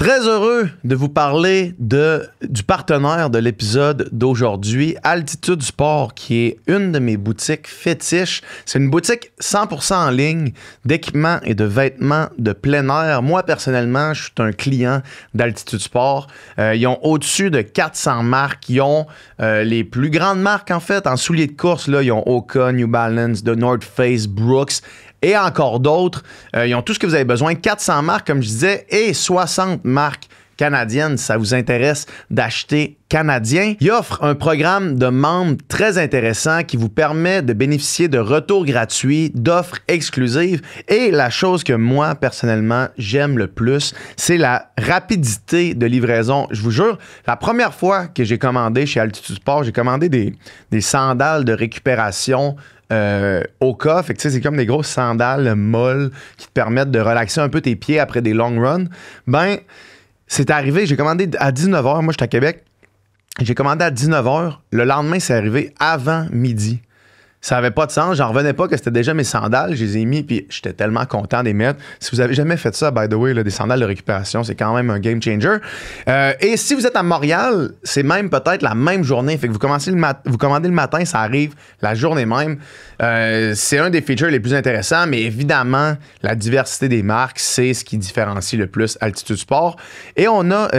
Très heureux de vous parler du partenaire de l'épisode d'aujourd'hui, Altitude Sport, qui est une de mes boutiques fétiches. C'est une boutique 100% en ligne d'équipements et de vêtements de plein air. Moi, personnellement, je suis un client d'Altitude Sport. Ils ont au-dessus de 400 marques. Ils ont les plus grandes marques, en fait, en souliers de course. Là, ils ont Hoka, New Balance, The North Face, Brooks et encore d'autres. Ils ont tout ce que vous avez besoin. 400 marques, comme je disais, et 60 marques canadiennes, si ça vous intéresse d'acheter canadien. Ils offrent un programme de membres très intéressant qui vous permet de bénéficier de retours gratuits, d'offres exclusives. Et la chose que moi, personnellement, j'aime le plus, c'est la rapidité de livraison. Je vous jure, la première fois que j'ai commandé chez Altitude Sport, j'ai commandé des sandales de récupération Hoka, fait que c'est comme des grosses sandales molles qui te permettent de relaxer un peu tes pieds après des long runs. Ben, c'est arrivé, j'ai commandé à 19h, moi j'étais à Québec, j'ai commandé à 19h, le lendemain c'est arrivé avant midi. Ça n'avait pas de sens, j'en revenais pas que c'était déjà mes sandales, je les ai mis puis j'étais tellement content de les mettre. Si vous avez jamais fait ça, by the way, là, des sandales de récupération, c'est quand même un game changer. Et si vous êtes à Montréal, c'est même peut-être la même journée, fait que vous commandez le matin, ça arrive la journée même. C'est un des features les plus intéressants, mais évidemment, la diversité des marques, c'est ce qui différencie le plus Altitude Sport. Et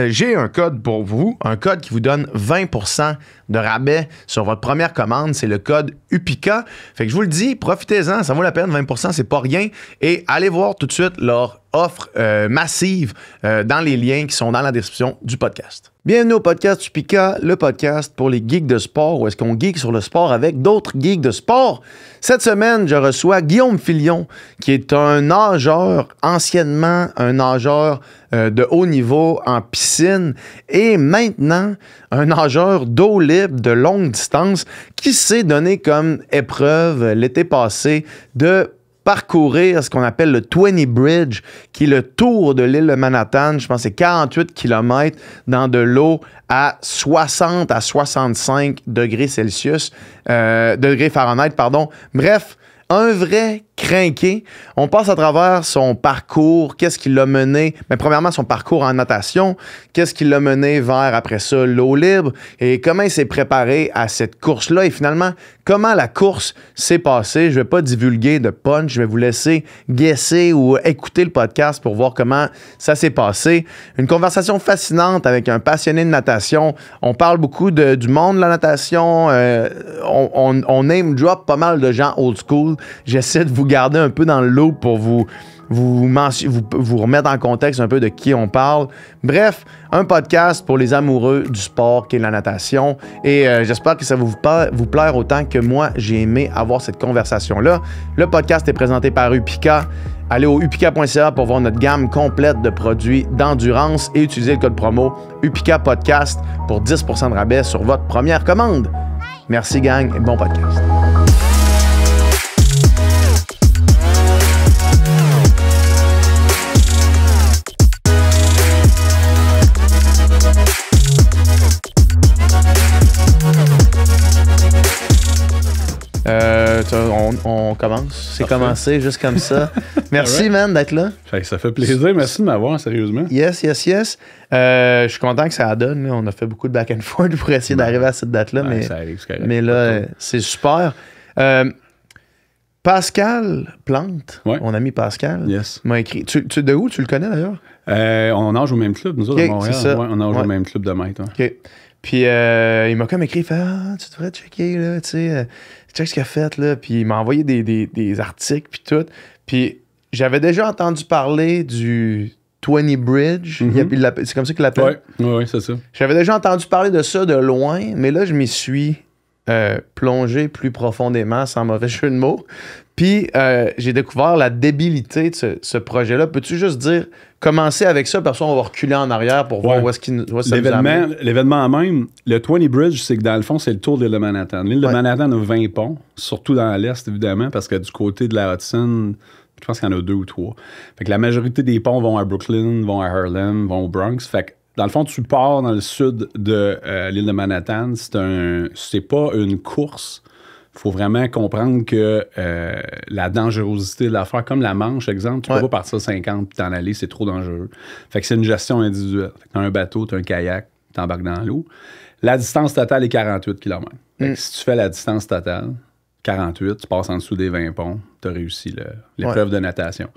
j'ai un code pour vous, un code qui vous donne 20% de rabais sur votre première commande, c'est le code UPICA. Fait que je vous le dis, profitez-en, ça vaut la peine, 20%, c'est pas rien. Et allez voir tout de suite leur offre massive dans les liens qui sont dans la description du podcast. Bienvenue au podcast UPICA, le podcast pour les geeks de sport, où est-ce qu'on geek sur le sport avec d'autres geeks de sport. Cette semaine, je reçois Guillaume Filion, qui est un nageur, anciennement un nageur de haut niveau en piscine et maintenant un nageur d'eau libre de longue distance qui s'est donné comme épreuve l'été passé de parcourir ce qu'on appelle le 20 Bridge, qui est le tour de l'île de Manhattan. Je pense que c'est 48 km dans de l'eau à 60 à 65 degrés Celsius, degrés Fahrenheit, pardon. Bref, un vrai crinqué. On passe à travers son parcours, qu'est-ce qui l'a mené, mais premièrement son parcours en natation, qu'est-ce qui l'a mené vers après ça l'eau libre et comment il s'est préparé à cette course-là et finalement comment la course s'est passée. Je vais pas divulguer de punch, je vais vous laisser guesser ou écouter le podcast pour voir comment ça s'est passé. Une conversation fascinante avec un passionné de natation. On parle beaucoup du monde de la natation, on name drop pas mal de gens old school. J'essaie de vous garder un peu dans le loop pour vous remettre en contexte un peu de qui on parle. Bref, un podcast pour les amoureux du sport qu'est la natation. Et j'espère que ça va vous plaire autant que moi, j'ai aimé avoir cette conversation-là. Le podcast est présenté par UPICA. Allez au upica.ca pour voir notre gamme complète de produits d'endurance et utilisez le code promo UPICA Podcast pour 10% de rabais sur votre première commande. Merci gang et bon podcast. On commence. C'est commencé juste comme ça. Merci, right. Man, d'être là. Ça fait plaisir. Merci de m'avoir, sérieusement. Yes. Je suis content que ça donne. Là. On a fait beaucoup de back and forth pour essayer d'arriver à cette date-là. Ouais, mais, ça arrive, c'est correct. Mais là, c'est super. Pascal Plante, mon ami Pascal, m'a écrit. De où tu le connais d'ailleurs? On nage au même club, nous autres, à Montréal. C'est ça. Ouais, on nage au même club de maître. OK. Puis il m'a comme écrit, il fait tu devrais checker, là, tu sais, check ce qu'il a fait, là. Puis il m'a envoyé des articles, puis tout. Puis j'avais déjà entendu parler du 20 Bridge. C'est comme ça qu'il l'appelle? Oui, c'est ça. J'avais déjà entendu parler de ça de loin, mais là, je m'y suis plongé plus profondément, sans mauvais jeu de mots. Puis j'ai découvert la débilité de ce projet-là. Peux-tu juste dire, commencer avec ça, parce qu'on va reculer en arrière pour voir où est-ce ça nous amène? L'événement même, le 20 Bridge, c'est que dans le fond, c'est le tour de l'île de Manhattan. L'île de Manhattan a 20 ponts, surtout dans l'Est, évidemment, parce que du côté de la Hudson, je pense qu'il y en a 2 ou 3. Fait que la majorité des ponts vont à Brooklyn, vont à Harlem, vont au Bronx. Fait que dans le fond, tu pars dans le sud de l'île de Manhattan. C'est pas une course. faut vraiment comprendre que la dangerosité de l'affaire, comme la manche, exemple, tu peux pas partir 50 puis t'en aller, c'est trop dangereux. Fait que c'est une gestion individuelle. Fait que t'as un bateau, t'as un kayak, t'embarques dans l'eau. La distance totale est 48 km. Fait que si tu fais la distance totale, 48, tu passes en dessous des 20 ponts, t'as réussi l'épreuve de natation.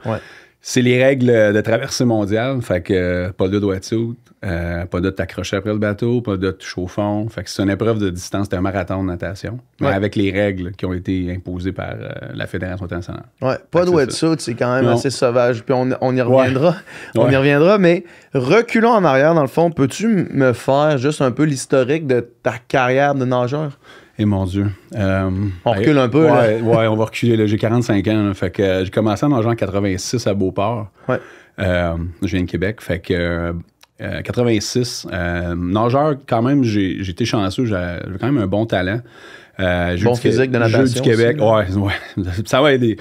C'est les règles de traversée mondiale. Fait que pas de wetsuit, pas de t'accrocher après le bateau, pas de toucher au fond. Fait que c'est une épreuve de distance, c'est un marathon de natation. Mais avec les règles qui ont été imposées par la Fédération internationale. Pas de wetsuit, c'est quand même assez sauvage. Puis on y reviendra. On y reviendra, mais reculons en arrière, dans le fond, peux-tu me faire juste un peu l'historique de ta carrière de nageur? Et mon Dieu. On recule un peu, là. Ouais, on va reculer. Là. J'ai 45 ans. Là, fait que j'ai commencé à nager en 86 à Beauport. Je viens de Québec. Fait que 86. Nageur, quand même, j'ai été chanceux. J'avais quand même un bon talent. Bon physique de natation. Jeux du Québec. Ouais. Ça va aider.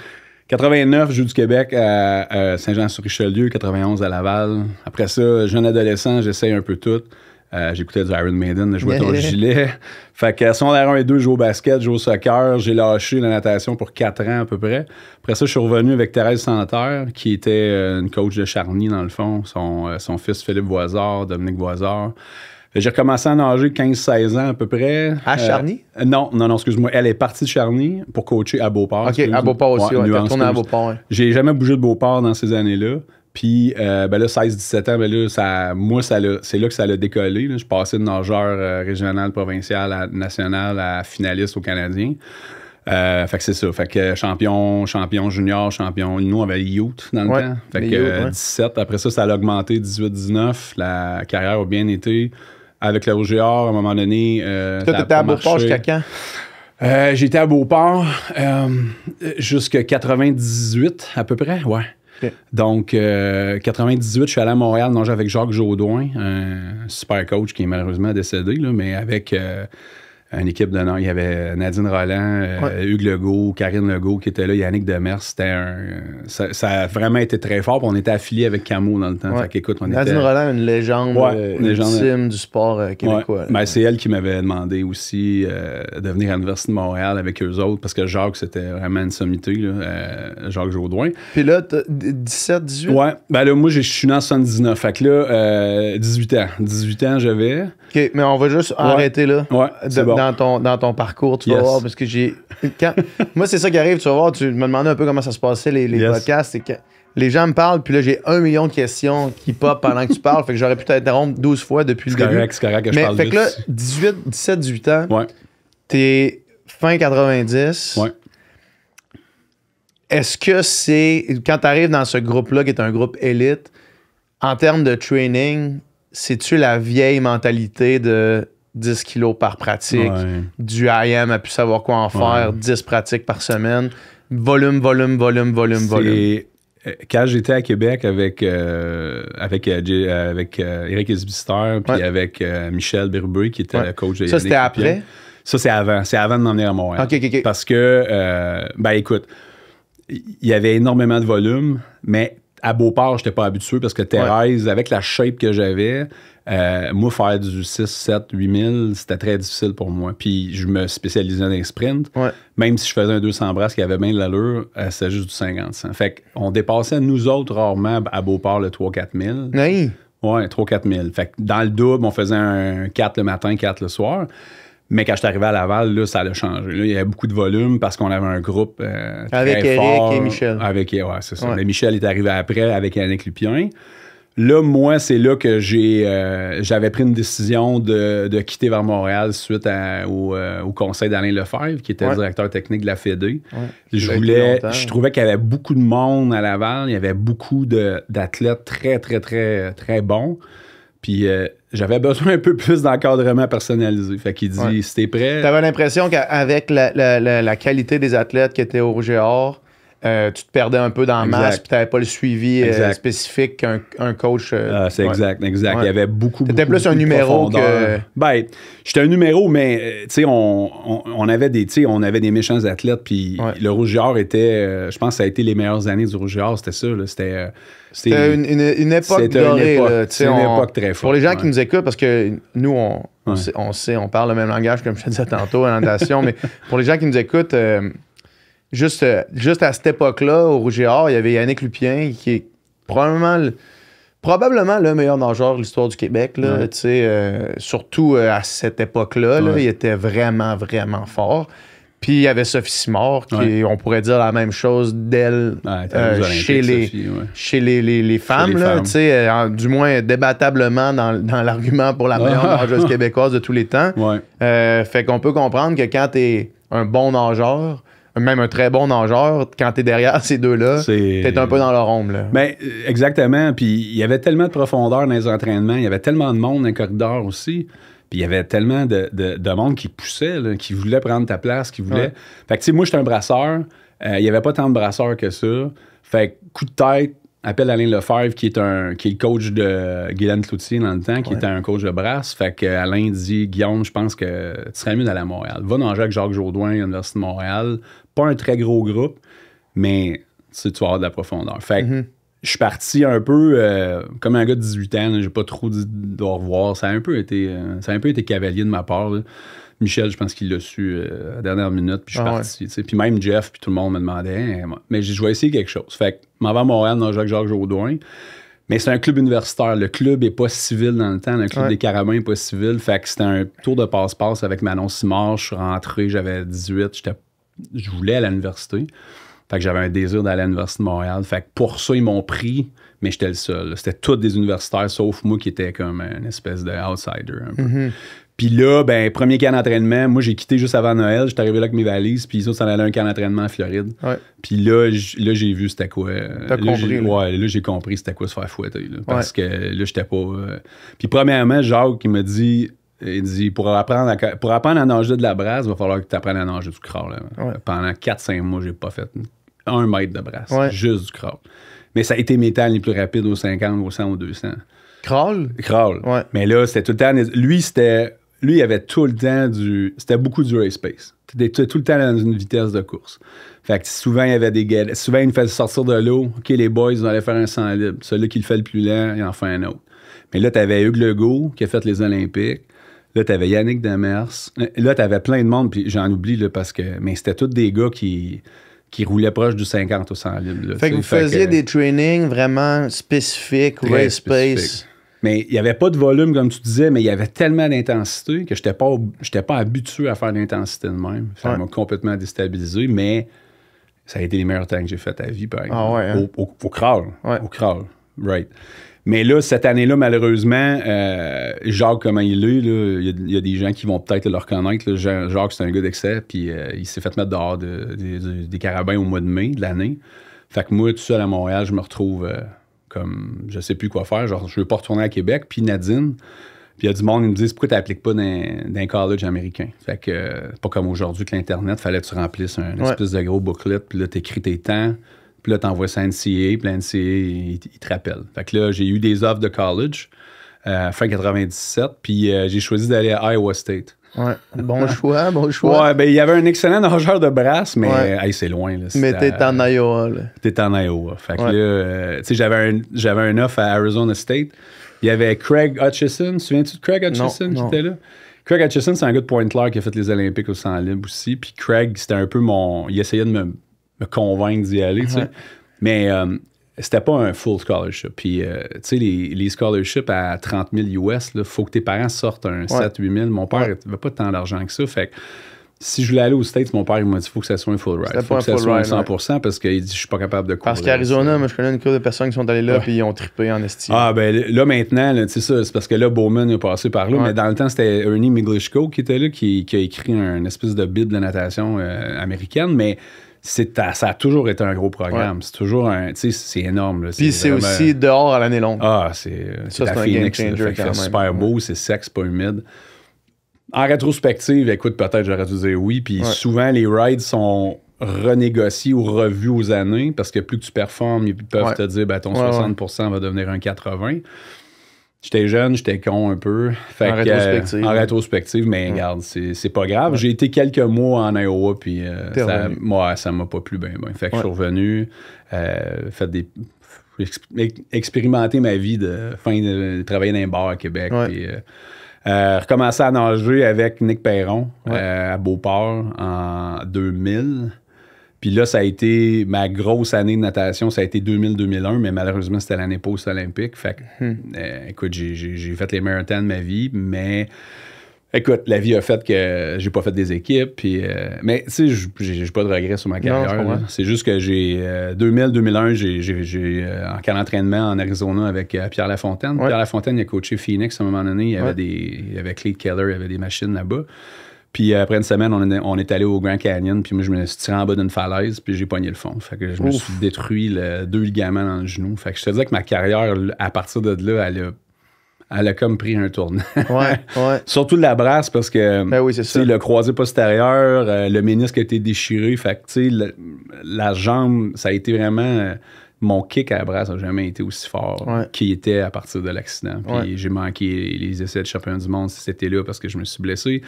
89, Jeux du Québec à Saint-Jean-sur-Richelieu. 91 à Laval. Après ça, jeune adolescent, j'essaye un peu tout. J'écoutais du Iron Maiden, je jouais au gilet. Fait que secondaire 1 et 2, je joue au basket, je joue au soccer. J'ai lâché la natation pour 4 ans à peu près. Après ça, je suis revenu avec Thérèse Santerre, qui était une coach de Charny, dans le fond. Son fils Philippe Voisard, Dominique Voisard. J'ai recommencé à nager 15-16 ans à peu près. À Charny? Non, excuse-moi. Elle est partie de Charny pour coacher à Beauport. OK, à Beauport aussi, ouais. T'es retourné à Beauport, J'ai jamais bougé de Beauport dans ces années-là. Puis là, 16-17 ans, ben là, c'est là que ça a décollé. Là. Je passais de nageur régional, provincial, national à finaliste au Canadien. Fait que c'est ça. Fait que champion junior, champion. Nous, on avait youth dans le temps. Fait que 17. Après ça, ça a augmenté 18-19. La carrière a bien été. Avec le Rouge et Or, à un moment donné. Toi, t'étais à Beauport jusqu'à quand? J'étais à Beauport jusqu'à 98 à peu près, ouais. Okay. Donc, 98, je suis allé à Montréal nager avec Jacques Jaudoin, un super coach qui est malheureusement décédé, là, mais avec une équipe de nage. Il y avait Nadine Roland, Hugues Legault, Karine Legault qui était là, Yannick Demers. Ça a vraiment été très fort. Puis on était affiliés avec Camo dans le temps. Fait qu'écoute, Nadine Roland, une légende ultime du sport québécois. Ben, c'est elle qui m'avait demandé aussi de venir à l'Université de Montréal avec eux autres parce que Jacques, c'était vraiment une sommité, là, Jacques Jaudoin. Puis là, 17, 18? Ouais. Ben là, moi, je suis né en 79. Fait que là, 18 ans. 18 ans, j'avais. OK, mais on va juste arrêter là. Ouais, c'est bon. Dans ton parcours, tu vas voir, parce que moi, c'est ça qui arrive, tu vas voir, tu me demandais un peu comment ça se passait, les podcasts, c'est que les gens me parlent, puis là, j'ai 1 million de questions qui pop pendant que tu parles, fait que j'aurais pu t'interrompre 12 fois depuis le début. C'est correct que je parle vite. Mais fait que là, 17, 18 ans, t'es fin 90. Ouais. Est-ce que c'est, quand t'arrives dans ce groupe-là, qui est un groupe élite, en termes de training, c'est-tu la vieille mentalité de 10 kilos par pratique, du IM a pu savoir quoi en faire, 10 pratiques par semaine, volume. Quand j'étais à Québec avec Éric Esbister puis avec Michel Berubé, qui était le coach de ça, c'était après? Ça, c'est avant. C'est avant de m'emmener à Montréal. OK. Parce que, écoute, il y avait énormément de volume, mais à Beauport, je n'étais pas habitué parce que Thérèse, avec la shape que j'avais, moi, faire du 6, 7, 8 000, c'était très difficile pour moi. Puis je me spécialisais dans les sprints. Même si je faisais un 200 brasses qui avait bien de l'allure, c'était juste du 50-100. Fait qu'on dépassait, nous autres, rarement à Beauport le 3-4 000. Oui. Ouais, 3-4 000. Fait que dans le double, on faisait un 4 le matin, 4 le soir. Mais quand je suis arrivé à Laval, là, ça a changé. Là, il y avait beaucoup de volume parce qu'on avait un groupe avec très Eric fort. Et Michel. C'est ça. Mais Michel est arrivé après avec Yannick Lupien. Là, moi, c'est là que j'avais pris une décision de quitter vers Montréal suite au conseil d'Alain Lefebvre, qui était le directeur technique de la Fédé. Je trouvais qu'il y avait beaucoup de monde à Laval. Il y avait beaucoup d'athlètes très, très, très, très bons. Puis j'avais besoin un peu plus d'encadrement personnalisé. Fait qu'il dit, si t'es prêt... T'avais l'impression qu'avec la qualité des athlètes qui étaient au Rouge et Or, tu te perdais un peu dans la masse, puis tu n'avais pas le suivi spécifique qu'un coach. C'est exact. Ouais. Il y avait beaucoup. C'était plus un numéro que. Ben, j'étais un numéro, mais tu sais, on avait des méchants athlètes, puis le Rouge et Or était. Je pense que ça a été les meilleures années du Rouge et Or, c'était ça. Là, c'était une époque dorée. C'était une époque très forte. Pour les gens qui nous écoutent, parce que nous, on parle le même langage, comme je te disais tantôt, à la natation, mais pour les gens qui nous écoutent. Juste à cette époque-là, au Rouge et Or, il y avait Yannick Lupien, qui est probablement le meilleur nageur de l'histoire du Québec. Là, surtout à cette époque-là, là, il était vraiment, vraiment fort. Puis il y avait Sophie Simard, qui, on pourrait dire la même chose d'elle chez les femmes. Du moins débattablement dans l'argument pour la meilleure nageuse québécoise de tous les temps. Fait qu'on peut comprendre que quand tu es un bon nageur, même un très bon nageur, quand t'es derrière ces deux-là, t'es un peu dans leur ombre. Ben, exactement. Puis il y avait tellement de profondeur dans les entraînements, il y avait tellement de monde dans les corridors aussi. Puis il y avait tellement de monde qui poussait, là, qui voulait prendre ta place, qui voulait. Fait que, tu sais, moi, j'étais un brasseur. Il n'y avait pas tant de brasseurs que ça. Fait que, coup de tête, appelle Alain Lefebvre, qui est le coach de Guylaine Cloutier dans le temps, qui était un coach de brasse. Fait que Alain dit, Guillaume, je pense que tu serais mieux d'aller à Montréal. Va nager avec Jacques Jourdouin à l'Université de Montréal. Pas un très gros groupe, mais tu vas avoir de la profondeur. Fait que je suis parti un peu comme un gars de 18 ans. J'ai pas trop dit au revoir. Ça a un peu été cavalier de ma part. Là. Michel, je pense qu'il l'a su à la dernière minute, puis je suis parti. Puis même Jeff, puis tout le monde me demandait. Mais je vais essayer quelque chose. Fait que m'en vais à Montréal dans Jacques Jourdouin. Mais c'est un club universitaire. Le club n'est pas civil dans le temps. Le club des Carabins n'est pas civil. Fait que c'était un tour de passe-passe avec Manon Simard. Je suis rentré, j'avais 18. Je voulais aller à l'université. Fait que j'avais un désir d'aller à l'Université de Montréal. Fait que pour ça, ils m'ont pris, mais j'étais le seul. C'était tous des universitaires, sauf moi qui étais comme une espèce de outsider un peu. Puis là, ben, premier camp d'entraînement, moi j'ai quitté juste avant Noël. J'étais arrivé là avec mes valises, puis ça, ça allait à un camp d'entraînement en Floride. Puis là, j'ai vu c'était quoi. T'as compris. Là, j'ai compris c'était quoi se faire fouetter. Là, parce que là, j'étais pas. Puis premièrement, Jacques, il m'a dit. Il dit, pour apprendre à nager de la brasse, il va falloir que tu apprennes à nager du crawl. Pendant 4-5 mois, j'ai pas fait 1 mètre de brasse. Juste du crawl. Mais ça a été mes temps les plus rapides aux 50, aux 100, aux 200. Crawl? Crawl. Mais là, c'était tout le temps... Lui, il avait tout le temps C'était beaucoup du race pace. T'étais tout le temps dans une vitesse de course. Fait que souvent, il y avait des gars... Souvent, il me faisait sortir de l'eau. OK, les boys, ils allaient faire un 100 libre. Celui qui le fait le plus lent, il en fait un autre. Mais là, t'avais Hugues Legault, qui a fait les Olympiques. Là, t'avais Yannick Demers. Là, t'avais plein de monde, puis j'en oublie, là, parce que... Mais c'était tous des gars qui roulaient proche du 50 au 100 libre. Là, fait que vous faisiez des trainings vraiment spécifiques, race pace. Mais il n'y avait pas de volume, comme tu disais, mais il y avait tellement d'intensité que je n'étais pas habitué à faire de l'intensité de même. Ça m'a complètement déstabilisé, mais ça a été les meilleurs temps que j'ai fait à vie, par exemple. Au crawl. Au crawl, right. Mais là, cette année-là, malheureusement, Jacques, comment il est, là, il y a des gens qui vont peut-être le reconnaître. Là. Jacques, c'est un gars d'excès, puis il s'est fait mettre dehors des Carabins au mois de mai de l'année. Fait que moi, tout seul à Montréal, je me retrouve comme je sais plus quoi faire. Genre, je veux pas retourner à Québec. Puis Nadine, puis il y a du monde qui me dit pourquoi tu n'appliques pas dans un college américain? Fait que, pas comme aujourd'hui que l'Internet, fallait que tu remplisses un espèce de gros booklet, puis là, tu écris tes temps. Puis là, t'envoies ça à NCAA, puis la NCAA, il te rappelle. Fait que là, j'ai eu des offres de college fin 97, puis j'ai choisi d'aller à Iowa State. Bon choix, bon choix. Ouais, ben il y avait un excellent nageur de brasse, mais hey, c'est loin. Là, mais t'es en Iowa, là. T'es en Iowa. Fait que là, tu sais, j'avais un offre à Arizona State. Il y avait Craig Hutchison. Tu te souviens-tu de Craig Hutchison qui était là? Craig Hutchison, c'est un gars de Pointe-Claire qui a fait les Olympiques au 100 libre aussi. Puis Craig, c'était un peu il essayait de me convaincre d'y aller, tu sais. Mais c'était pas un full scholarship. Puis, tu sais, les scholarships à 30 000 US, il faut que tes parents sortent un 7-8 000. Mon père n'avait pas tant d'argent que ça. Fait que si je voulais aller aux States, mon père, il m'a dit, il faut que ça soit un full ride. Il faut que ça soit un 100% parce qu'il dit, je suis pas capable de courir. Parce qu'Arizona, moi, je connais une couple de personnes qui sont allées là puis ils ont trippé en estime. Ah, ben là, maintenant, tu sais ça, c'est parce que là, Bowman est passé par là. Mais dans le temps, c'était Ernie Miglishko qui était là, qui a écrit un espèce de bible de natation américaine. Mais ça a toujours été un gros programme. C'est toujours tu sais, c'est énorme. Là. Puis c'est vraiment... aussi dehors à l'année longue. Ah, c'est à Phoenix. C'est super beau, c'est sec, c'est pas humide. En rétrospective, écoute, peut-être j'aurais dû dire oui. Puis souvent, les rides sont renégocié ou revu aux années parce que plus que tu performes, ils peuvent te dire ton 60% va devenir un 80%. J'étais jeune, j'étais con un peu. En rétrospective. En rétrospective, mais regarde, c'est pas grave. J'ai été quelques mois en Iowa, puis ça m'a pas plu bien. Fait que je suis revenu, expérimenter ma vie de travailler dans un bar à Québec. Puis, recommencer à nager avec Nick Perron à Beauport en 2000. Puis là, ça a été ma grosse année de natation, ça a été 2000-2001, mais malheureusement, c'était l'année post-olympique. Fait que, écoute, j'ai fait les meilleurs temps de ma vie, mais écoute, la vie a fait que j'ai pas fait des équipes. Puis, mais tu sais, j'ai pas de regrets sur ma carrière. C'est juste que j'ai 2000-2001, j'ai en camp d'entraînement en Arizona avec Pierre Lafontaine. Pierre Lafontaine, il a coaché Phoenix à un moment donné. Il y avait Cleet Keller, il y avait des machines là-bas. Puis après une semaine, on est allé au Grand Canyon, puis moi, je me suis tiré en bas d'une falaise, puis j'ai pogné le fond. Fait que je me suis détruit 2 ligaments dans le genou. Fait que je te disais que ma carrière, à partir de là, elle a comme pris un tournant. Surtout de la brasse, parce que le croisé postérieur, le ménisque a été déchiré. Fait que, tu sais, la jambe, ça a été vraiment... mon kick à la brasse n'a jamais été aussi fort qu'il était à partir de l'accident. Puis j'ai manqué les essais de championnat du monde si c'était là parce que je me suis blessé.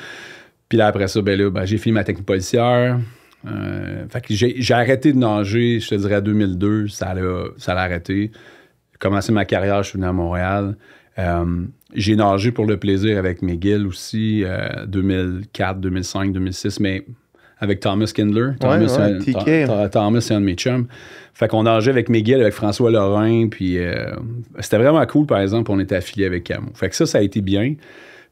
Puis là, après ça, j'ai fini ma technique policière. Fait que j'ai arrêté de nager, je te dirais, en 2002. Ça l'a arrêté. J'ai commencé ma carrière, je suis venu à Montréal. J'ai nagé pour le plaisir avec McGill aussi, 2004, 2005, 2006, mais avec Thomas Kindler. Thomas, c'est un de mes chums. Fait qu'on nageait avec McGill, avec François Lorrain, puis c'était vraiment cool, par exemple, on était affiliés avec Camo. Fait que ça a été bien.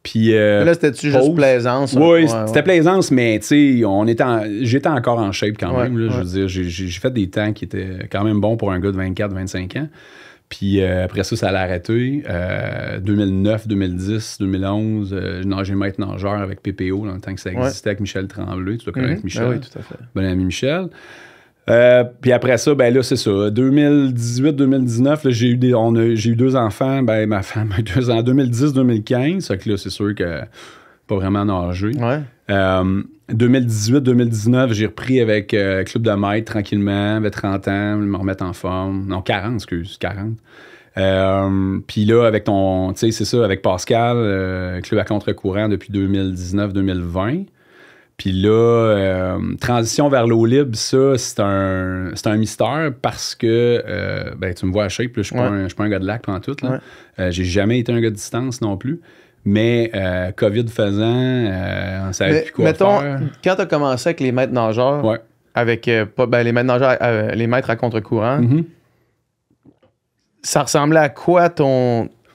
Puis, là, c'était-tu juste plaisance? Oui, c'était plaisance, mais tu sais, j'étais encore en shape quand même. Là, je veux dire, j'ai fait des temps qui étaient quand même bons pour un gars de 24-25 ans. Puis après ça l'a arrêté. 2009, 2010, 2011, j'ai nagé maître nageur avec PPO dans le temps que ça existait avec Michel Tremblay. Tu dois connaître Michel. Oui, tout à fait. Bon ami Michel. Puis après ça, là, c'est ça. 2018-2019, j'ai eu 2 enfants. Ma femme a eu 2 ans. 2010-2015, fait que là, c'est sûr que pas vraiment nager. 2018-2019, j'ai repris avec Club de maître tranquillement, j'avais 30 ans, me remettre en forme. Non, 40. Puis là, avec tu sais, c'est ça, avec Pascal, Club à contre-courant depuis 2019-2020. Puis là, transition vers l'eau libre, ça, c'est un mystère parce que, tu me vois à shape, là, je suis pas un gars de lac pendant tout. J'ai jamais été un gars de distance non plus. Mais COVID faisant, on savait plus quoi faire. Quand tu as commencé avec les maîtres nageurs, avec les maîtres nageurs, les maîtres à contre-courant, ça ressemblait à quoi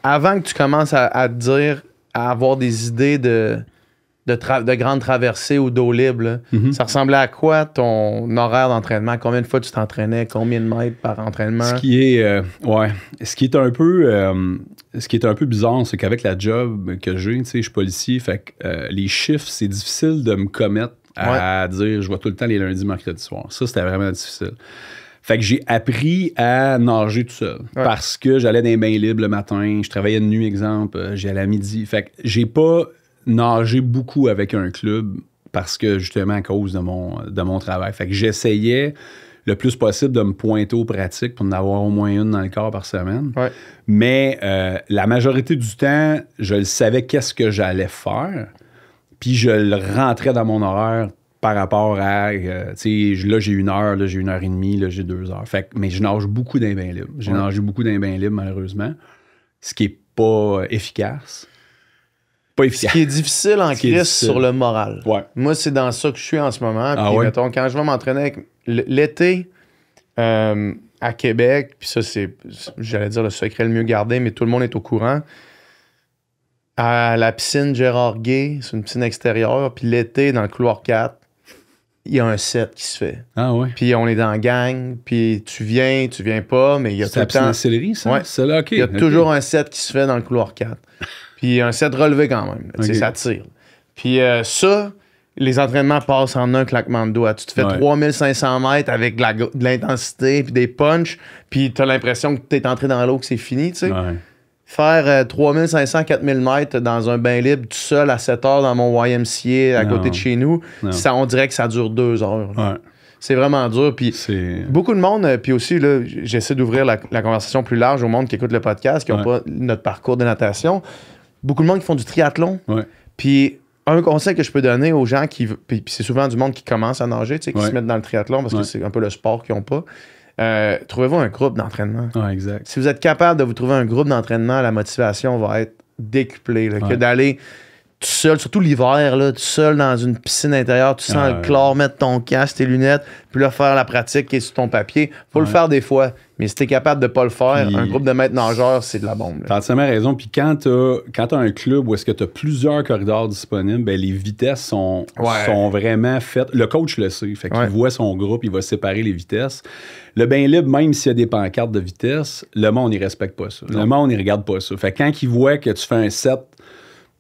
avant que tu commences à te dire, à avoir des idées de grandes traversées ou d'eau libre, là, ça ressemblait à quoi ton horaire d'entraînement? Combien de fois tu t'entraînais? Combien de mètres par entraînement? Ce qui est un peu bizarre, c'est qu'avec la job que j'ai, tu sais, je suis policier, fait que les chiffres, c'est difficile de me commettre à dire je vais tout le temps les lundis, mercredis soir. Ça, c'était vraiment difficile. Fait que j'ai appris à nager tout seul parce que j'allais dans les bains libres le matin, je travaillais de nuit, exemple, j'allais à midi. Fait que j'ai pas nager beaucoup avec un club parce que justement à cause de mon travail. Fait que j'essayais le plus possible de me pointer aux pratiques pour en avoir au moins une dans le corps par semaine. Mais la majorité du temps, je le savais qu'est-ce que j'allais faire, puis je le rentrais dans mon horaire par rapport à, tu sais, là j'ai 1 heure, là j'ai 1 heure et demie, là j'ai 2 heures. Fait que, mais je nage beaucoup dans les bains libres. J'ai nagé beaucoup dans les bains libres, malheureusement, ce qui est pas efficace. Ce qui est difficile en crise sur le moral. Moi, c'est dans ça que je suis en ce moment. Puis, mettons, quand je vais m'entraîner avec l'été à Québec, puis ça, c'est, j'allais dire, le secret le mieux gardé, mais tout le monde est au courant. À la piscine Gérard Gay, c'est une piscine extérieure, puis l'été, dans le couloir 4, il y a un set qui se fait. Puis on est dans la gang, puis tu viens pas, mais il y a tout le temps... C'est la piscine ça? C'est là, OK. Il y a toujours un set qui se fait dans le couloir 4. Puis un set relevé quand même. Ça tire. Puis ça, les entraînements passent en un claquement de doigts. Tu te fais 3500 mètres avec de l'intensité puis des punches, puis tu as l'impression que tu es entré dans l'eau, que c'est fini, tu sais. Faire 3500, 4000 mètres dans un bain libre tout seul à 7 heures dans mon YMCA à côté de chez nous, on dirait que ça dure 2 heures. C'est vraiment dur. Puis beaucoup de monde, puis aussi, là, j'essaie d'ouvrir la conversation plus large au monde qui écoute le podcast, qui n'ont pas notre parcours de natation. Beaucoup de monde qui font du triathlon. Ouais. Puis un conseil que je peux donner aux gens qui... Puis c'est souvent du monde qui commence à nager, tu sais, qui se mettent dans le triathlon parce que c'est un peu le sport qu'ils n'ont pas. Trouvez-vous un groupe d'entraînement. Exact. Si vous êtes capable de vous trouver un groupe d'entraînement, la motivation va être décuplée. Là, que d'aller tout seul, surtout l'hiver, là, tout seul dans une piscine intérieure, tu sens le chlore, mettre ton casque, tes lunettes, puis là, faire la pratique qui est sur ton papier. Faut le faire des fois. Mais si t'es capable de pas le faire, un groupe de maîtres nageurs, c'est de la bombe. T'as entièrement raison. Puis quand t'as un club où est-ce que t'as plusieurs corridors disponibles, ben les vitesses sont vraiment faites. Le coach le sait. Fait qu'il voit son groupe, il va séparer les vitesses. Le bain libre, même s'il y a des pancartes de vitesse, le monde, il respecte pas ça. Le monde, il regarde pas ça. Fait que quand il voit que tu fais un set,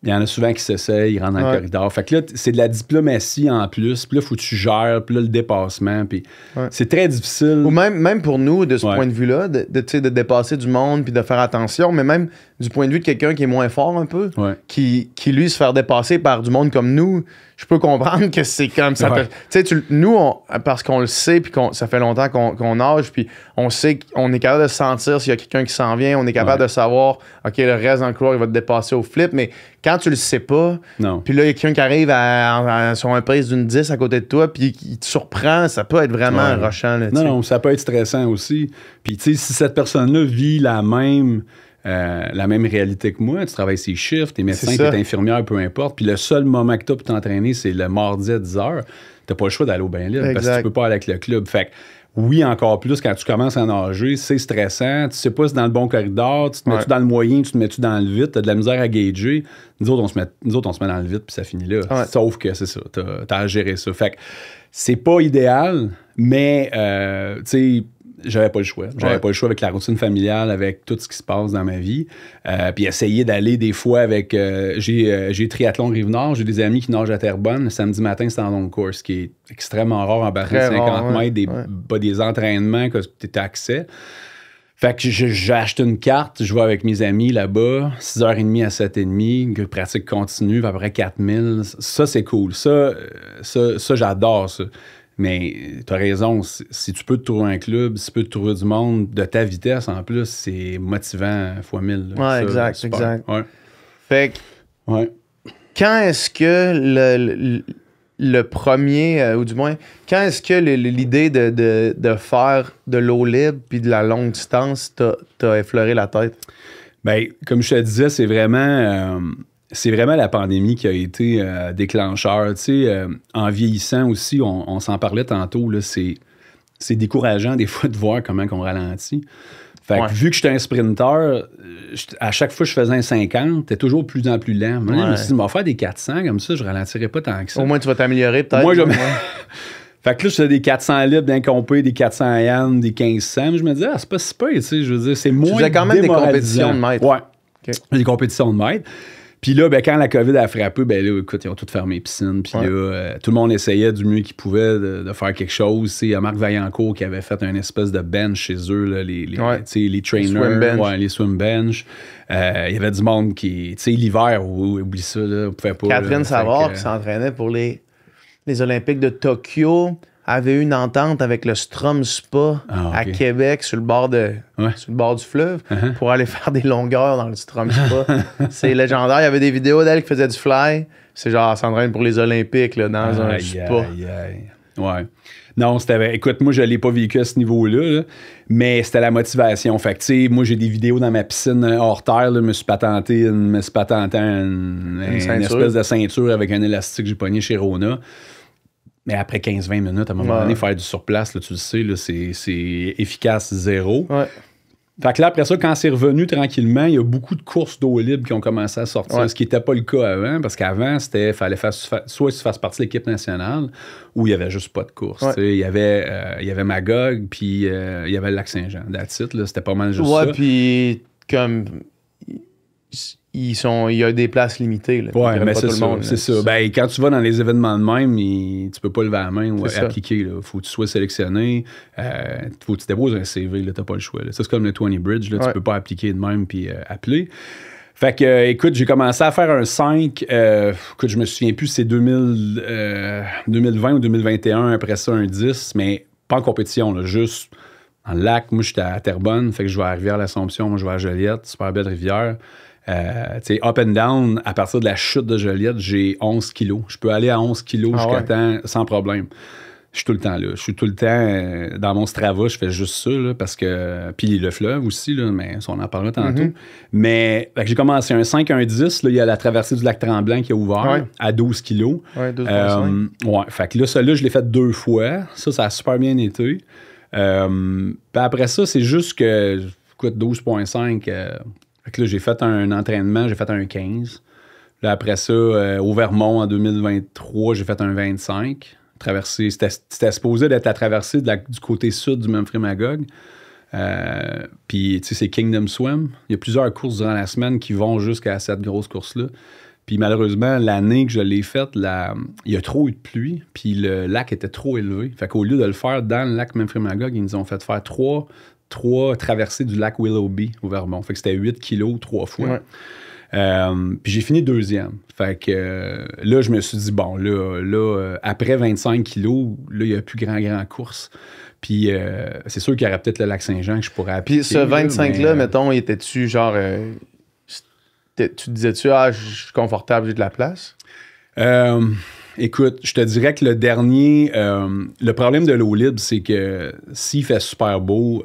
il y en a souvent qui s'essayent, ils rentrent dans le corridor. Fait que là, c'est de la diplomatie en plus. Puis là, il faut que tu gères. Puis là, le dépassement. Puis c'est très difficile. Ou même pour nous, de ce point de vue-là, de dépasser du monde puis de faire attention, mais même du point de vue de quelqu'un qui est moins fort un peu, qui lui, se faire dépasser par du monde comme nous, je peux comprendre que c'est comme ça. Tu sais, nous, parce qu'on le sait, puis ça fait longtemps qu'on nage, puis on sait qu'on est capable de sentir s'il y a quelqu'un qui s'en vient, on est capable de savoir, OK, le reste dans le couloir, il va te dépasser au flip, mais quand tu le sais pas, puis là, il y a quelqu'un qui arrive sur un pace d'une 10 à côté de toi, puis il te surprend, ça peut être vraiment rushant. Là, non, ça peut être stressant aussi. Puis, tu sais, si cette personne-là vit la même réalité que moi, tu travailles ses chiffres, t'es médecin, t'es infirmière, peu importe, puis le seul moment que t'as pour t'entraîner, c'est le mardi à 10h, t'as pas le choix d'aller au bain libre, parce que tu peux pas aller avec le club. Fait que, oui, encore plus, quand tu commences à nager, c'est stressant, tu sais pas si c'est dans le bon corridor, tu te mets-tu dans le moyen, tu te mets-tu dans le vide, t'as de la misère à gager. Nous autres, on se met dans le vide, puis ça finit là. Sauf que c'est ça, t'as à gérer ça. Fait que c'est pas idéal, mais, tu sais, j'avais pas le choix. J'avais pas le choix avec la routine familiale, avec tout ce qui se passe dans ma vie. Puis essayer d'aller des fois avec... j'ai triathlon Rive-Nord, j'ai des amis qui nagent à Terrebonne. Le samedi matin, c'est en longue course, ce qui est extrêmement rare en bassin de 50 mètres, des entraînements que tu as accès. Fait que j'ai acheté une carte, je vais avec mes amis là-bas, 6h30 à 7h30, pratique continue, à peu près 4000. Ça, c'est cool. Ça j'adore ça. Mais tu as raison, si tu peux te trouver un club, si tu peux te trouver du monde de ta vitesse, en plus, c'est motivant fois 1000. Ouais, exact. Ouais. Fait que, quand est-ce que le premier, ou du moins, quand est-ce que l'idée de faire de l'eau libre puis de la longue distance t'a effleuré la tête? Bien, comme je te disais, c'est vraiment la pandémie qui a été déclencheur. Tu sais, en vieillissant aussi, on s'en parlait tantôt, là, c'est décourageant des fois de voir comment on ralentit. Fait que vu que j'étais un sprinter, à chaque fois que je faisais un 50, t'es toujours de plus en plus lent. Moi, je me suis dit, on va faire des 400 comme ça, je ralentirais pas tant que ça. Au moins, tu vas t'améliorer peut-être. Moi, fait que là, je faisais des 400 libres d'un compé, des 400 yann, des 1500. Mais je me disais, c'est pas si peu, tu sais, je veux dire, c'est moins. Tu faisais quand même des compétitions de mètres. Ouais. Okay. Des compétitions de mètres. Puis là, ben, quand la COVID a frappé, ben là, écoute, ils ont tout fermé les piscines. Puis là, tout le monde essayait du mieux qu'il pouvait de faire quelque chose. Il y a Marc Vaillancourt qui avait fait une espèce de bench chez eux, là, les trainers, les swim bench. Il y avait du monde qui, tu sais, l'hiver, oublie ça, là, on pouvait pas. Catherine Savard qui s'entraînait pour les Olympiques de Tokyo avait eu une entente avec le Strom Spa à Québec sur le bord du fleuve pour aller faire des longueurs dans le Strom Spa. C'est légendaire. Il y avait des vidéos d'elle qui faisait du fly. C'est genre, elle s'entraîne pour les Olympiques là, dans un spa. Ouais. Non, écoute, moi, je l'ai pas vécu à ce niveau-là, là, mais c'était la motivation. Fait que, tu sais, moi, j'ai des vidéos dans ma piscine hors terre, là, me suis patenté une espèce de ceinture avec un élastique que j'ai pogné chez Rona. Mais après 15-20 minutes, à un moment donné, faire du surplace, là, tu le sais, là, c'est efficace zéro. Ouais. Fait que là, après ça, quand c'est revenu tranquillement, il y a beaucoup de courses d'eau libre qui ont commencé à sortir, ce qui n'était pas le cas avant, parce qu'avant, fallait soit tu fasses partie de l'équipe nationale, ou il n'y avait juste pas de course. Il y avait Magog, puis il y avait le Lac-Saint-Jean. That's it, là, c'était pas mal juste ça. Ouais, puis comme... Il y a des places limitées. Là, mais c'est ça. C'est ça. Ben, quand tu vas dans les événements de même, tu peux pas lever la main ou appliquer. Il faut que tu sois sélectionné. Faut que tu déposes un CV. Tu n'as pas le choix. Là. Ça, c'est comme le 20 Bridge. Là, tu peux pas appliquer de même puis appeler. Fait que, écoute, j'ai commencé à faire un 5. Écoute, je me souviens plus si c'est 2020 ou 2021. Après ça, un 10, mais pas en compétition, là, juste en lac. Moi, j'étais à Terrebonne, fait que je vais à Rivière-l'Assomption, moi, je vais à Joliette, super belle rivière. Tu sais, up and down, à partir de la chute de Joliette, j'ai 11 kilos. Je peux aller à 11 kilos jusqu'à temps sans problème. Je suis tout le temps là. Je suis tout le temps dans mon Strava, je fais juste ça, là, parce que... Puis le fleuve aussi, là, mais on en parlera tantôt. Mais j'ai commencé un 5, un 10. Là, il y a la traversée du lac Tremblant qui a ouvert à 12 kilos. Ouais, 12,5. Ouais, fait que là, celui-là, je l'ai fait 2 fois. Ça a super bien été. Puis après ça, c'est juste que... Écoute, 12,5... fait que là, j'ai fait un entraînement, j'ai fait un 15. Là, après ça, au Vermont, en 2023, j'ai fait un 25. Traversée, c'était supposé d'être la traversée du côté sud du Memphremagog. Puis, tu sais, c'est Kingdom Swim. Il y a plusieurs courses durant la semaine qui vont jusqu'à cette grosse course-là. Puis, malheureusement, l'année que je l'ai faite, il y a trop eu de pluie, puis le lac était trop élevé. Fait qu'au lieu de le faire dans le lac Memphremagog, ils nous ont fait faire trois traversées du lac Willoughby au Vermont. Fait que c'était 8 kilos 3 fois. Ouais. Puis j'ai fini 2e. Fait que là, je me suis dit, bon, là après 25 kilos, là, il n'y a plus grand course. Puis c'est sûr qu'il y aurait peut-être le lac Saint-Jean que je pourrais appliquer. Puis ce 25-là, mettons, était-tu genre... tu disais-tu, je suis confortable, j'ai de la place? Écoute, je te dirais que le dernier... le problème de l'eau libre, c'est que s'il fait super beau,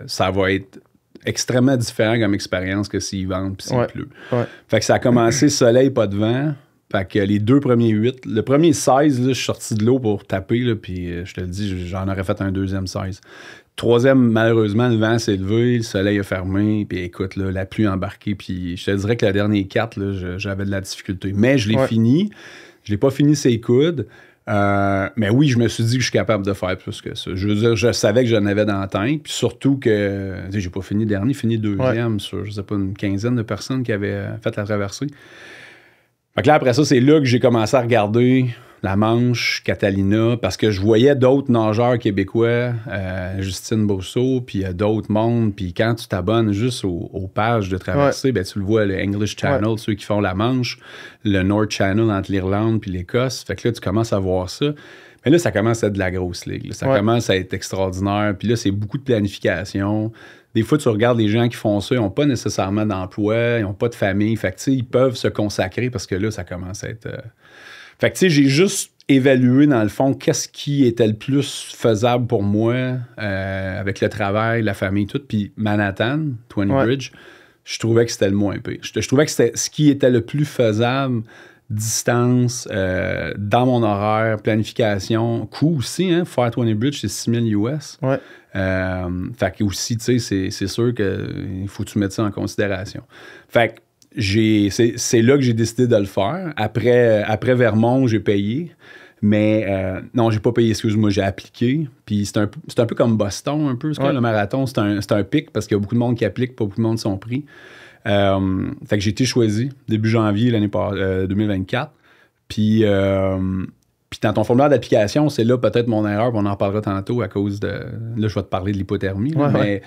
ça va être extrêmement différent comme expérience que s'il vente puis s'il pleut. Ouais. Fait que ça a commencé soleil, pas de vent. Fait que les 2 premiers 8, le premier 16, là, je suis sorti de l'eau pour taper, là, puis je te le dis, j'en aurais fait un 2e 16. 3e, malheureusement, le vent s'est levé, le soleil a fermé, puis écoute, là, la pluie a embarqué, puis je te dirais que le dernier 4, là, j'avais de la difficulté. Mais je l'ai fini. Je l'ai pas fini ses coudes. Mais oui, je me suis dit que je suis capable de faire plus que ça. Je veux dire, je savais que j'en avais dans la tête, puis surtout que j'ai pas fini dernier, fini 2e sur, je sais pas, une quinzaine de personnes qui avaient fait la traversée. Fait que là, après ça, c'est là que j'ai commencé à regarder la Manche, Catalina, parce que je voyais d'autres nageurs québécois, Justine Bousseau, puis il y a d'autres mondes, puis quand tu t'abonnes juste aux pages de traversée, ben, tu le vois, le English Channel, ceux qui font la Manche, le North Channel entre l'Irlande puis l'Écosse, fait que là, tu commences à voir ça. Mais là, ça commence à être de la grosse ligue. Là. Ça commence à être extraordinaire, puis là, c'est beaucoup de planification. Des fois, tu regardes les gens qui font ça, ils n'ont pas nécessairement d'emploi, ils n'ont pas de famille, fait que, tu sais, ils peuvent se consacrer parce que là, ça commence à être... Fait que, tu sais, j'ai juste évalué, dans le fond, qu'est-ce qui était le plus faisable pour moi avec le travail, la famille, tout. Puis Manhattan, 20 Bridge, je trouvais que c'était le moins pire. Je trouvais que c'était ce qui était le plus faisable, distance, dans mon horaire, planification, coût aussi, hein, faire 20 Bridge, c'est 6 000 US. Ouais. Fait que aussi, tu sais, c'est sûr qu'il faut que tu mettes ça en considération. Fait que c'est là que j'ai décidé de le faire. Après Vermont, j'ai payé. Mais non, j'ai pas payé, excuse-moi, j'ai appliqué. Puis c'est un peu comme Boston, un peu. Le marathon, c'est un pic parce qu'il y a beaucoup de monde qui applique, pas beaucoup de monde sont pris. Fait que j'ai été choisi début janvier l'année 2024. Puis dans ton formulaire d'application, c'est là peut-être mon erreur, on en parlera tantôt à cause de... Là, je vais te parler de l'hypothermie. Mais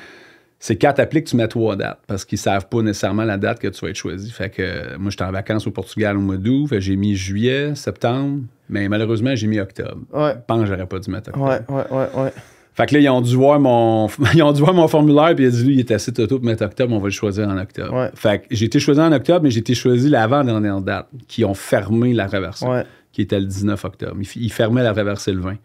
c'est quand tu appliques, tu mets 3 dates parce qu'ils savent pas nécessairement la date que tu vas être choisi. Fait que moi, j'étais en vacances au Portugal au mois d'août. Fait que j'ai mis juillet, septembre, mais malheureusement, j'ai mis octobre. Je pense que j'aurais pas dû mettre octobre. Ouais. Fait que là, ils ont dû voir mon formulaire, puis il a dit, lui, il est assez auto pour mettre octobre, on va le choisir en octobre. Ouais. Fait que j'ai été choisi en octobre, mais j'ai été choisi l'avant-dernière date, qui ont fermé la traversée, qui était le 19 octobre. Ils fermaient la traversée le 20.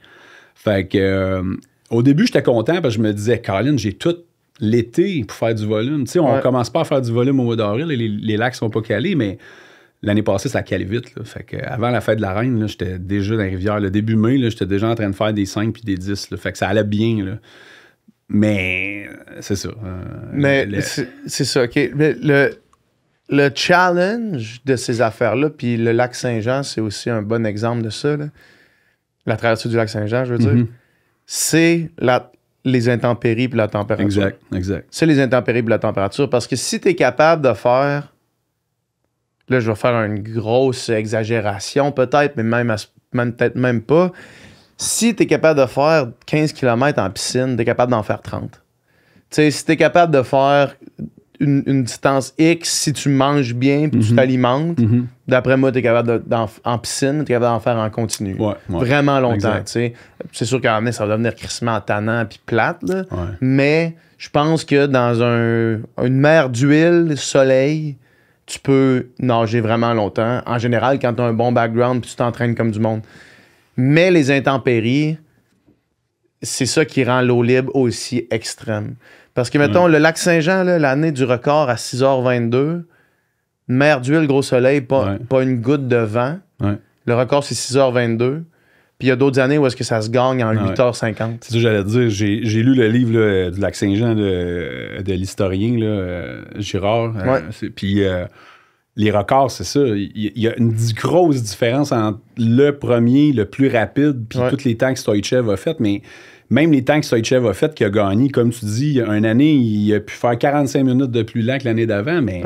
Fait que au début, j'étais content, parce que je me disais, Colin, j'ai tout l'été pour faire du volume. Tu sais, on commence pas à faire du volume au mois d'avril, les lacs sont pas calés, mais l'année passée, ça calait vite. Là. Fait que avant la fête de la Reine, là, j'étais déjà dans les rivières. Le début mai, là, j'étais déjà en train de faire des 5 puis des 10. Là. Fait que ça allait bien. Là. Mais c'est ça. Mais c'est ça, OK. Mais le challenge de ces affaires-là, puis le lac Saint-Jean, c'est aussi un bon exemple de ça. Là. La traversée du lac Saint-Jean, je veux dire. C'est les intempéries puis la température. Exact. C'est les intempéries puis la température. Parce que si tu es capable de faire... Là, je vais faire une grosse exagération peut-être, mais peut-être même pas. Si tu es capable de faire 15 km en piscine, tu es capable d'en faire 30. Tu sais, si tu es capable de faire une distance X si tu manges bien puis tu t'alimentes. D'après moi, t'es capable en piscine, t'es capable d'en faire en continu. Vraiment longtemps, tu sais. C'est sûr qu'à un moment donné, ça va devenir crissement tannant puis plate, là. Mais je pense que dans une mer d'huile, soleil, tu peux nager vraiment longtemps. En général, quand tu as un bon background puis tu t'entraînes comme du monde. Mais les intempéries, c'est ça qui rend l'eau libre aussi extrême. Parce que, mettons, le lac Saint-Jean, là, l'année du record à 6h22, mer d'huile, gros soleil, pas une goutte de vent. Le record, c'est 6h22. Puis il y a d'autres années où est-ce que ça se gagne en 8h50. C'est ça que j'allais te dire. J'ai lu le livre là, du lac Saint-Jean de l'historien Girard. Puis les records, c'est ça. Il y a une grosse différence entre le premier, le plus rapide, puis tous les temps que Stoichev a fait. Mais même les temps que Stoichev a fait, qui a gagné, comme tu dis, une année, il a pu faire 45 minutes de plus lent que l'année d'avant, mais...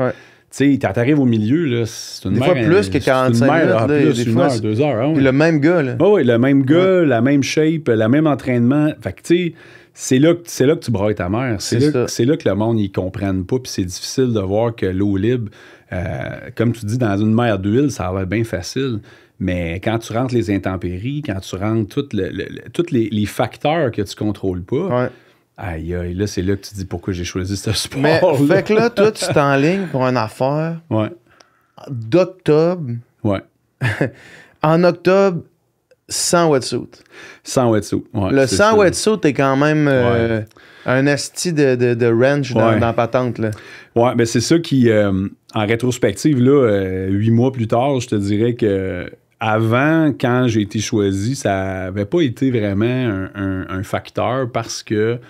Tu sais, t'arrives au milieu, là, c'est une des mer... fois plus que 45 minutes, là, plus, des fois, 1 heure, 2 heures. Le même gars, là. Oui, le même gars, la même shape, le même entraînement. Fait que, tu sais, c'est là que tu brailles ta mère. C'est là que le monde, ils comprennent pas, puis c'est difficile de voir que l'eau libre, comme tu dis, dans une mer d'huile, ça va être bien facile. Mais quand tu rentres les intempéries, quand tu rentres tous les facteurs que tu contrôles pas... Aïe, aïe, là, c'est là que tu dis pourquoi j'ai choisi ce sport. Mais fait que là, toi, tu t'enlignes pour une affaire d'octobre. En octobre, sans wetsuit. Sans wetsuit, le sans wetsuit est quand même un asti de wrench dans la patente, là. Ouais, ben c'est ça qui, en rétrospective, là, 8 mois plus tard, je te dirais que avant, quand j'ai été choisi, ça n'avait pas été vraiment un facteur parce que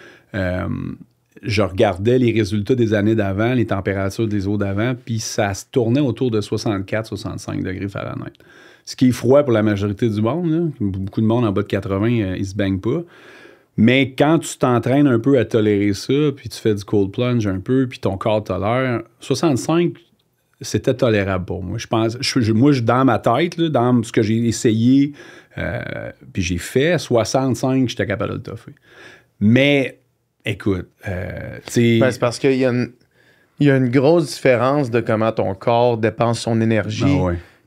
je regardais les résultats des années d'avant, les températures des eaux d'avant, puis ça se tournait autour de 64-65 degrés Fahrenheit. Ce qui est froid pour la majorité du monde, là. Beaucoup de monde en bas de 80, ils se baignent pas. Mais quand tu t'entraînes un peu à tolérer ça, puis tu fais du cold plunge un peu, puis ton corps tolère, 65, c'était tolérable pour moi. Je pense, dans ma tête, là, dans ce que j'ai essayé, puis j'ai fait, 65, j'étais capable de le toffer. Mais, écoute, c'est parce qu'il y a une grosse différence de comment ton corps dépense son énergie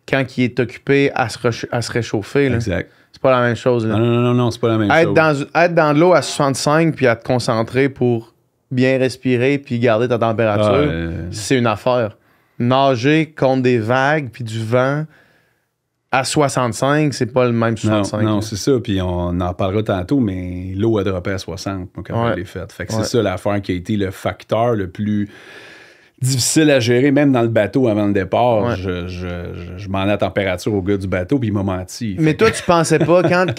quand il est occupé à se réchauffer. Là. Exact. C'est pas la même chose. Là. Non, c'est pas la même chose. Être dans de l'eau à 65 puis à te concentrer pour bien respirer puis garder ta température, c'est une affaire. Nager contre des vagues puis du vent à 65, c'est pas le même 65. Non, c'est ça. Puis on en parlera tantôt, mais l'eau a droppé à 60 quand elle est faite. Fait que c'est ça l'affaire qui a été le facteur le plus difficile à gérer, même dans le bateau avant le départ. Je m'en ai à température au gars du bateau, puis il m'a menti. Mais toi, tu pensais pas, quand tu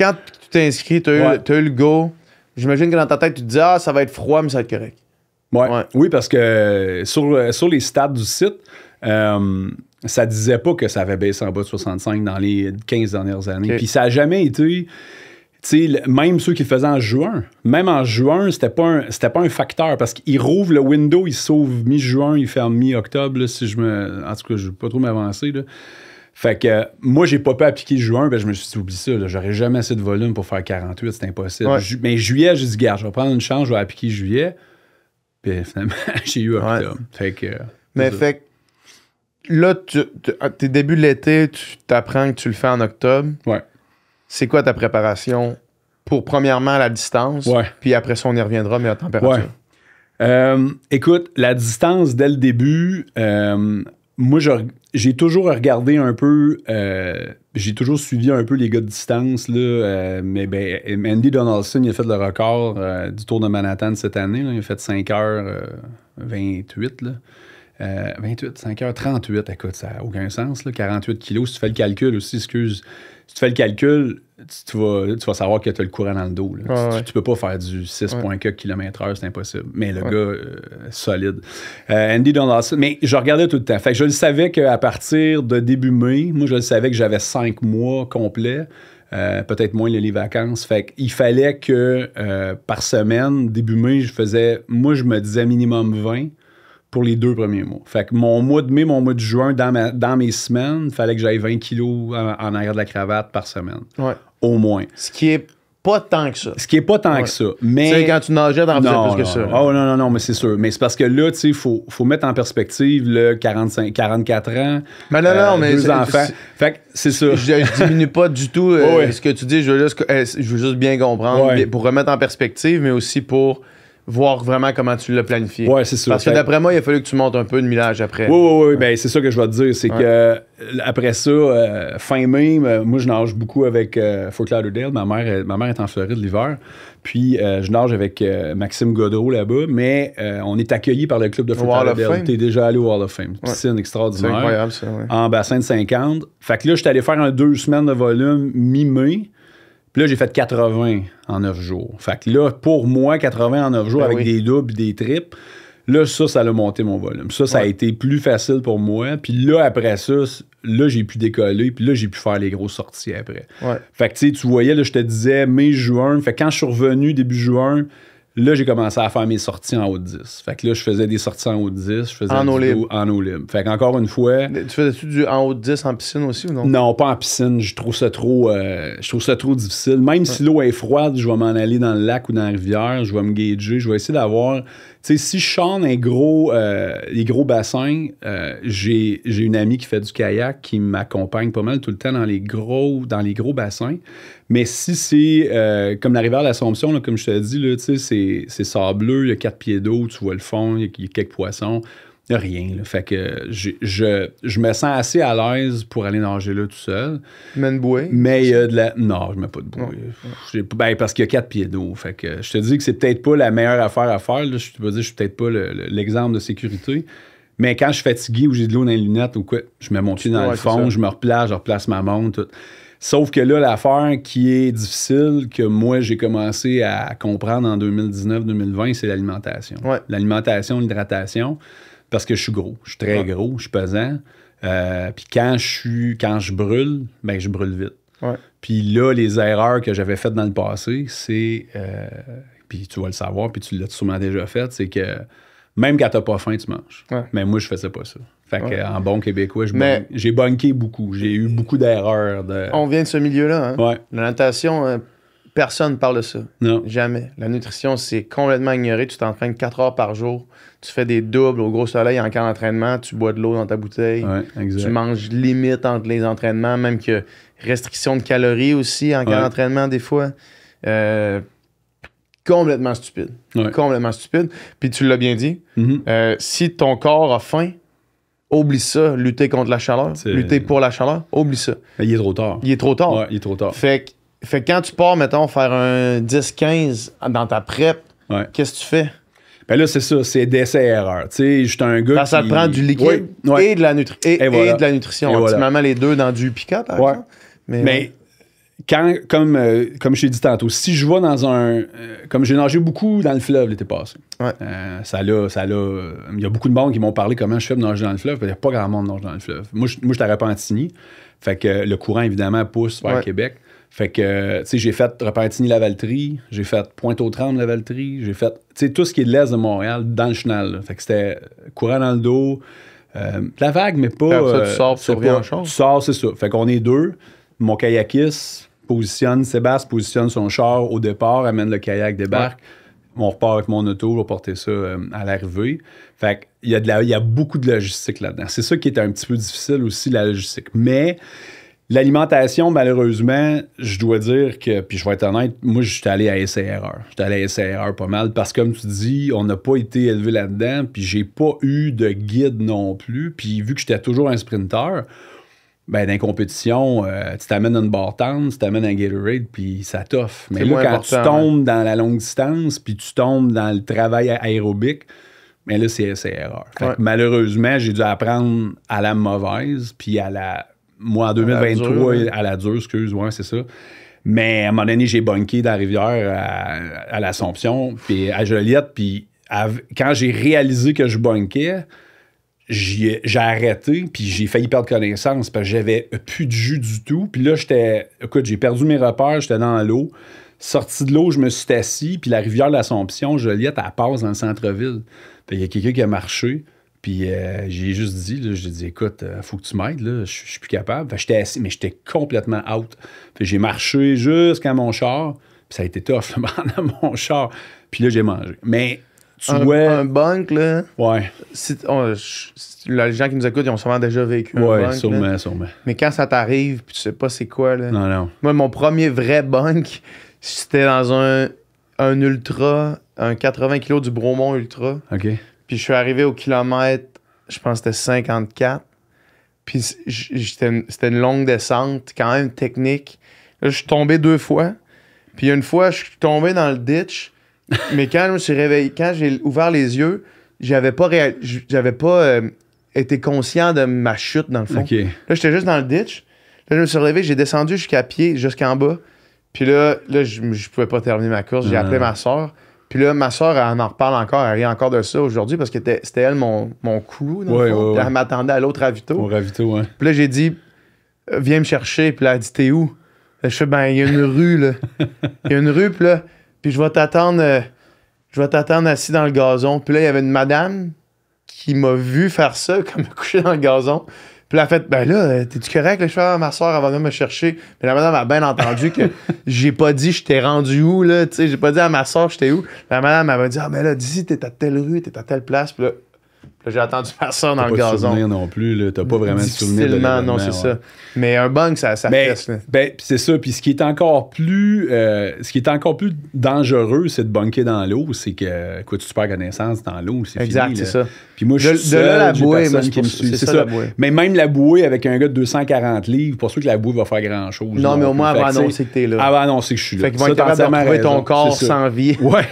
t'es inscrit, t'as eu le go, j'imagine que dans ta tête, tu te dis, ça va être froid, mais ça va être correct. Oui, parce que sur les stats du site, ça disait pas que ça avait baissé en bas de 65 dans les 15 dernières années. Puis ça n'a jamais été... Tu sais, même ceux qui le faisaient en juin, c'était pas un facteur parce qu'il rouvre le window, il s'ouvre mi-juin, il ferme mi-octobre, là, en tout cas, je ne veux pas trop m'avancer, là. Fait que moi, j'ai pas pu appliquer juin, ben je me suis dit, oublie ça, là, j'aurais jamais assez de volume pour faire 48, c'est impossible. Mais juillet, j'ai dit, garde, je vais prendre une chance, je vais appliquer juillet. Puis finalement, j'ai eu octobre. Fait que... Mais fait que là, t'es début de l'été, tu t'apprends que tu le fais en octobre. C'est quoi ta préparation pour, premièrement, la distance, puis après ça, on y reviendra, mais la température? Écoute, la distance, dès le début, moi, j'ai toujours regardé un peu, j'ai toujours suivi un peu les gars de distance, là, mais Andy Donaldson, il a fait le record du Tour de Manhattan cette année, là, il a fait 5h28, là. 28, 5h38, écoute, ça n'a aucun sens, là, 48 kilos. Si tu fais le calcul aussi, si tu fais le calcul, tu vas savoir que tu as le courant dans le dos. Là. Tu peux pas faire du 6,4 km/h, c'est impossible. Mais le gars, solide. Andy Donaldson, mais je regardais tout le temps. Fait que je le savais qu'à partir de début mai, moi, je le savais que j'avais 5 mois complets. Peut-être moins les vacances. Fait qu'il fallait que par semaine, début mai, je me disais minimum 20 pour les 2 premiers mois. Fait que mon mois de mai, mon mois de juin, dans mes semaines, il fallait que j'aille 20 kilos en arrière de la cravate par semaine. Au moins. Ce qui est pas tant que ça. Ce qui est pas tant que ça. Mais... Tu sais, quand tu nageais, t'en faisais plus que ça. Oh non, mais c'est sûr. Mais c'est parce que là, tu sais, faut mettre en perspective le 44 ans. Mais non, mais 2 enfants. Fait que c'est ça. Je diminue pas du tout ce que tu dis. Je veux juste bien comprendre pour remettre en perspective, mais aussi pour voir vraiment comment tu l'as planifié. Ouais, c'est ça. Parce que d'après moi, il a fallu que tu montes un peu de millage après. Oui. Ben, c'est ça que je vais te dire. C'est que après ça, fin mai, moi, je nage beaucoup avec Fort Lauderdale. Ma mère est en Floride l'hiver. Puis, je nage avec Maxime Godreau là-bas. Mais on est accueilli par le club de Fort Lauderdale. T'es déjà allé au Hall of Fame. Piscine extraordinaire. C'est incroyable, ça. Ouais. En bassin de 50. Fait que là, je suis allé faire 2 semaines de volume mi-mai. Puis là, j'ai fait 80 en 9 jours. Fait que là, pour moi, 80 en 9 jours avec des doubles et des triples, là, ça l'a monté mon volume. Ça a été plus facile pour moi. Puis là, après ça, là, j'ai pu décoller. Puis là, j'ai pu faire les grosses sorties après. Ouais. Fait que tu voyais, là, je te disais mai, juin. Fait que quand je suis revenu début juin, là, j'ai commencé à faire mes sorties en haut de 10. Fait que là, je faisais des sorties en haut de 10. Je faisais en eau libre. Fait qu'encore une fois... Tu faisais-tu du en haut de 10 en piscine aussi ou non? Non, pas en piscine. Je trouve ça trop difficile. Même si l'eau est froide, je vais m'en aller dans le lac ou dans la rivière. Je vais me gager. Je vais essayer d'avoir... Tu sais, si je chante les gros bassins, j'ai une amie qui fait du kayak qui m'accompagne pas mal tout le temps dans les gros bassins. Mais si c'est comme la rivière de l'Assomption, là, comme je te dis, là, c'est sableux, il y a 4 pieds d'eau, tu vois le fond, il y a quelques poissons. Il n'y a rien. Là. Fait que je me sens assez à l'aise pour aller nager là tout seul. Tu mets une bouée? Mais il y a de la... Non, je mets pas de bouée. Ben, parce qu'il y a 4 pieds d'eau. Fait que je te dis que c'est peut-être pas la meilleure affaire à faire. Là. Je te veux dire, je suis peut-être pas l'exemple de sécurité. Mais quand je suis fatigué ou j'ai de l'eau dans les lunettes ou quoi, je mets mon pied dans le fond, je me replace, je replace ma montre, tout. Sauf que là, l'affaire qui est difficile, que moi, j'ai commencé à comprendre en 2019-2020, c'est l'alimentation. Ouais. L'alimentation, l'hydratation, parce que je suis gros. Je suis très gros, je suis pesant. Puis quand je brûle, ben je brûle vite. Ouais. Puis là, les erreurs que j'avais faites dans le passé, c'est... puis tu vas le savoir, puis tu l'as sûrement déjà fait, c'est que même quand t'as pas faim, tu manges. Ouais. Mais moi, je faisais pas ça. Fait qu'en bon québécois, j'ai bunké beaucoup. J'ai eu beaucoup d'erreurs. On vient de ce milieu-là. Hein? Ouais. La natation, personne ne parle de ça. Non. Jamais. La nutrition, c'est complètement ignoré. Tu t'entraînes 4 heures par jour. Tu fais des doubles au gros soleil en camp d'entraînement. Tu bois de l'eau dans ta bouteille. Ouais, exact. Tu manges limite entre les entraînements. Même que restriction de calories aussi en camp d'entraînement des fois. Complètement stupide. Ouais. Complètement stupide. Puis tu l'as bien dit. Si ton corps a faim, oublie ça, lutter contre la chaleur, lutter pour la chaleur, oublie ça. Il est trop tard. Il est trop tard. Ouais, il est trop tard. Fait que quand tu pars, mettons, faire un 10-15 dans ta prep, qu'est-ce que tu fais? Ben là, c'est ça, c'est d'essai-erreur. Tu sais, j'étais un gars ça te prend du liquide et de la nutrition. Optimalement, les deux dans du pick-up, par exemple. Mais comme je t'ai dit tantôt, si je vais dans comme j'ai nagé beaucoup dans le fleuve l'été passé, il y a beaucoup de monde qui m'ont parlé comment je fais pour nager dans le fleuve. Il n'y a pas grand monde qui nage dans le fleuve. Moi, j'étais à Repentigny. Fait que le courant, évidemment, pousse vers Québec. Fait que, tu sais, j'ai fait Repentigny-Lavaltrie, j'ai fait Pointe-aux-Trembles-Lavaltrie, j'ai fait, tu sais, tout ce qui est de l'est de Montréal, dans le chenal. Là. Fait que c'était courant dans le dos, la vague, mais pas... tu sors, tu reviens en char. Tu sors, c'est ça. Fait qu'on est 2. Mon kayakiste Sébastien positionne son char au départ, amène le kayak, débarque. On repart avec mon auto, je vais porter ça à l'arrivée. Fait qu'il y a beaucoup de logistique là-dedans. C'est ça qui est un petit peu difficile aussi, la logistique. Mais... l'alimentation, malheureusement, je dois dire que, puis je vais être honnête, moi, je suis allé à essai-erreur. J'étais allé à essai-erreur pas mal parce que, comme tu dis, on n'a pas été élevé là-dedans, puis j'ai pas eu de guide non plus. Puis vu que j'étais toujours un sprinter, ben dans les compétitions, tu t'amènes une barre tendre, tu t'amènes un Gatorade, puis ça t'offre. Mais là, quand tu tombes dans la longue distance, puis tu tombes dans le travail aérobique, mais là, c'est essai-erreur. Fait que malheureusement, j'ai dû apprendre à la mauvaise, puis moi, en 2023, à la dure, c'est ça. Mais à un moment donné, j'ai bunké dans la rivière à l'Assomption, puis à Joliette, puis quand j'ai réalisé que je bunkais, j'ai arrêté, puis j'ai failli perdre connaissance, parce que j'avais plus de jus du tout. Puis là, j'ai perdu mes repères, j'étais dans l'eau. Sorti de l'eau, je me suis assis, puis la rivière de l'Assomption, Joliette, elle passe dans le centre-ville. Il y a quelqu'un qui a marché. Puis j'ai juste dit, écoute, faut que tu m'aides, là, je suis plus capable. Fait, j'étais assis, mais j'étais complètement out. Fait, j'ai marché jusqu'à mon char, Puis ça a été tough, là, dans mon char. Puis là, j'ai mangé. Mais tu vois... Un bunk, là... Ouais. Les gens qui nous écoutent, ils ont sûrement déjà vécu un bunk. Ouais, sûrement. Mais quand ça t'arrive, puis tu sais pas c'est quoi, là... Non. Moi, mon premier vrai bunk, c'était dans un Ultra, un 80 kg du Bromont Ultra. OK. Puis je suis arrivé au kilomètre, je pense que c'était 54. Puis c'était une longue descente, quand même technique. Là, je suis tombé 2 fois. Puis une fois, je suis tombé dans le ditch. Mais quand je me suis réveillé, quand j'ai ouvert les yeux, j'avais pas été conscient de ma chute, dans le fond. Okay. Là, j'étais juste dans le ditch. Là, je me suis relevé, j'ai descendu jusqu'à pied, jusqu'en bas. Puis là je pouvais pas terminer ma course. J'ai appelé ma soeur. Puis là, ma soeur, elle en reparle encore. Elle rit encore de ça aujourd'hui parce que c'était elle, mon crew. Ouais. Elle m'attendait à l'autre ravito. Au ravito, ouais. Puis là, j'ai dit, viens me chercher. Puis là, elle dit, t'es où? Là, je fais, ben, il y a une rue, là. Il y a une rue, puis là, puis je vais t'attendre assis dans le gazon. Puis là, il y avait une madame qui m'a vu faire ça, comme me coucher dans le gazon. Puis elle a fait, ben là, t'es-tu correct? Là, je fais, ah, ma soeur, elle va venir me chercher. Mais la madame a bien entendu que j'ai pas dit je t'ai rendu où, là. Tu sais, j'ai pas dit à ma soeur j'étais où. La madame, elle m'a dit, ah, ben là, d'ici, t'es à telle rue, t'es à telle place. Puis là, j'ai attendu ma soeur dans le gazon. T'as pas de souvenir non plus, là. T'as pas vraiment de souvenir de l'événement. Non, c'est ça. Mais un bunk, ça fesse, là. Ben, c'est ça. Puis ce qui est encore plus dangereux, c'est de bunker dans l'eau. C'est que, écoute, tu perds connaissance dans l'eau, c'est exact, fini. Exact, c'est ça. Puis moi, je suis seul, la bouée, j'ai personne qui me suit. C'est ça. La bouée. Mais même la bouée avec un gars de 240 livres, pour sûr que la bouée va faire grand-chose. Non, mais au moins, elle va annoncer que t'es là. Elle va annoncer que je suis là. Fait qu'ils vont être capables de retrouver ton corps sans vie. Ouais.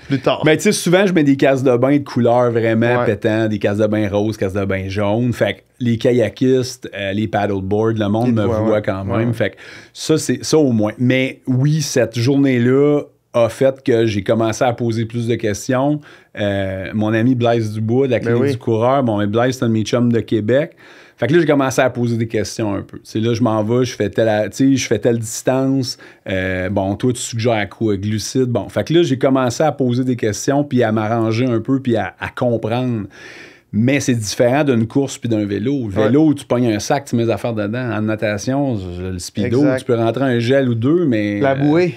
Plus tard. Mais tu sais, souvent, je mets des casques de bain de couleur vraiment pétant, des casques de bain roses, casques de bain jaunes. Fait que les kayakistes, les paddleboards, le monde me voit quand même. Fait que ça, c'est ça au moins. Mais oui, cette journée-là a fait que j'ai commencé à poser plus de questions. Mon ami Blaise Dubois de la Clinique du Coureur, Blaise, c'est un de mes chums de Québec. Fait que là, j'ai commencé à poser des questions un peu. C'est là, je m'en vais, je fais telle distance. Toi, tu suggères quoi? Glucides? Bon, fait que là, j'ai commencé à poser des questions, puis à m'arranger un peu, puis à comprendre. Mais c'est différent d'une course puis d'un vélo. Le vélo, tu pognes un sac, tu mets les affaires dedans. En natation, le speedo, tu peux rentrer un gel ou deux, mais... La bouée.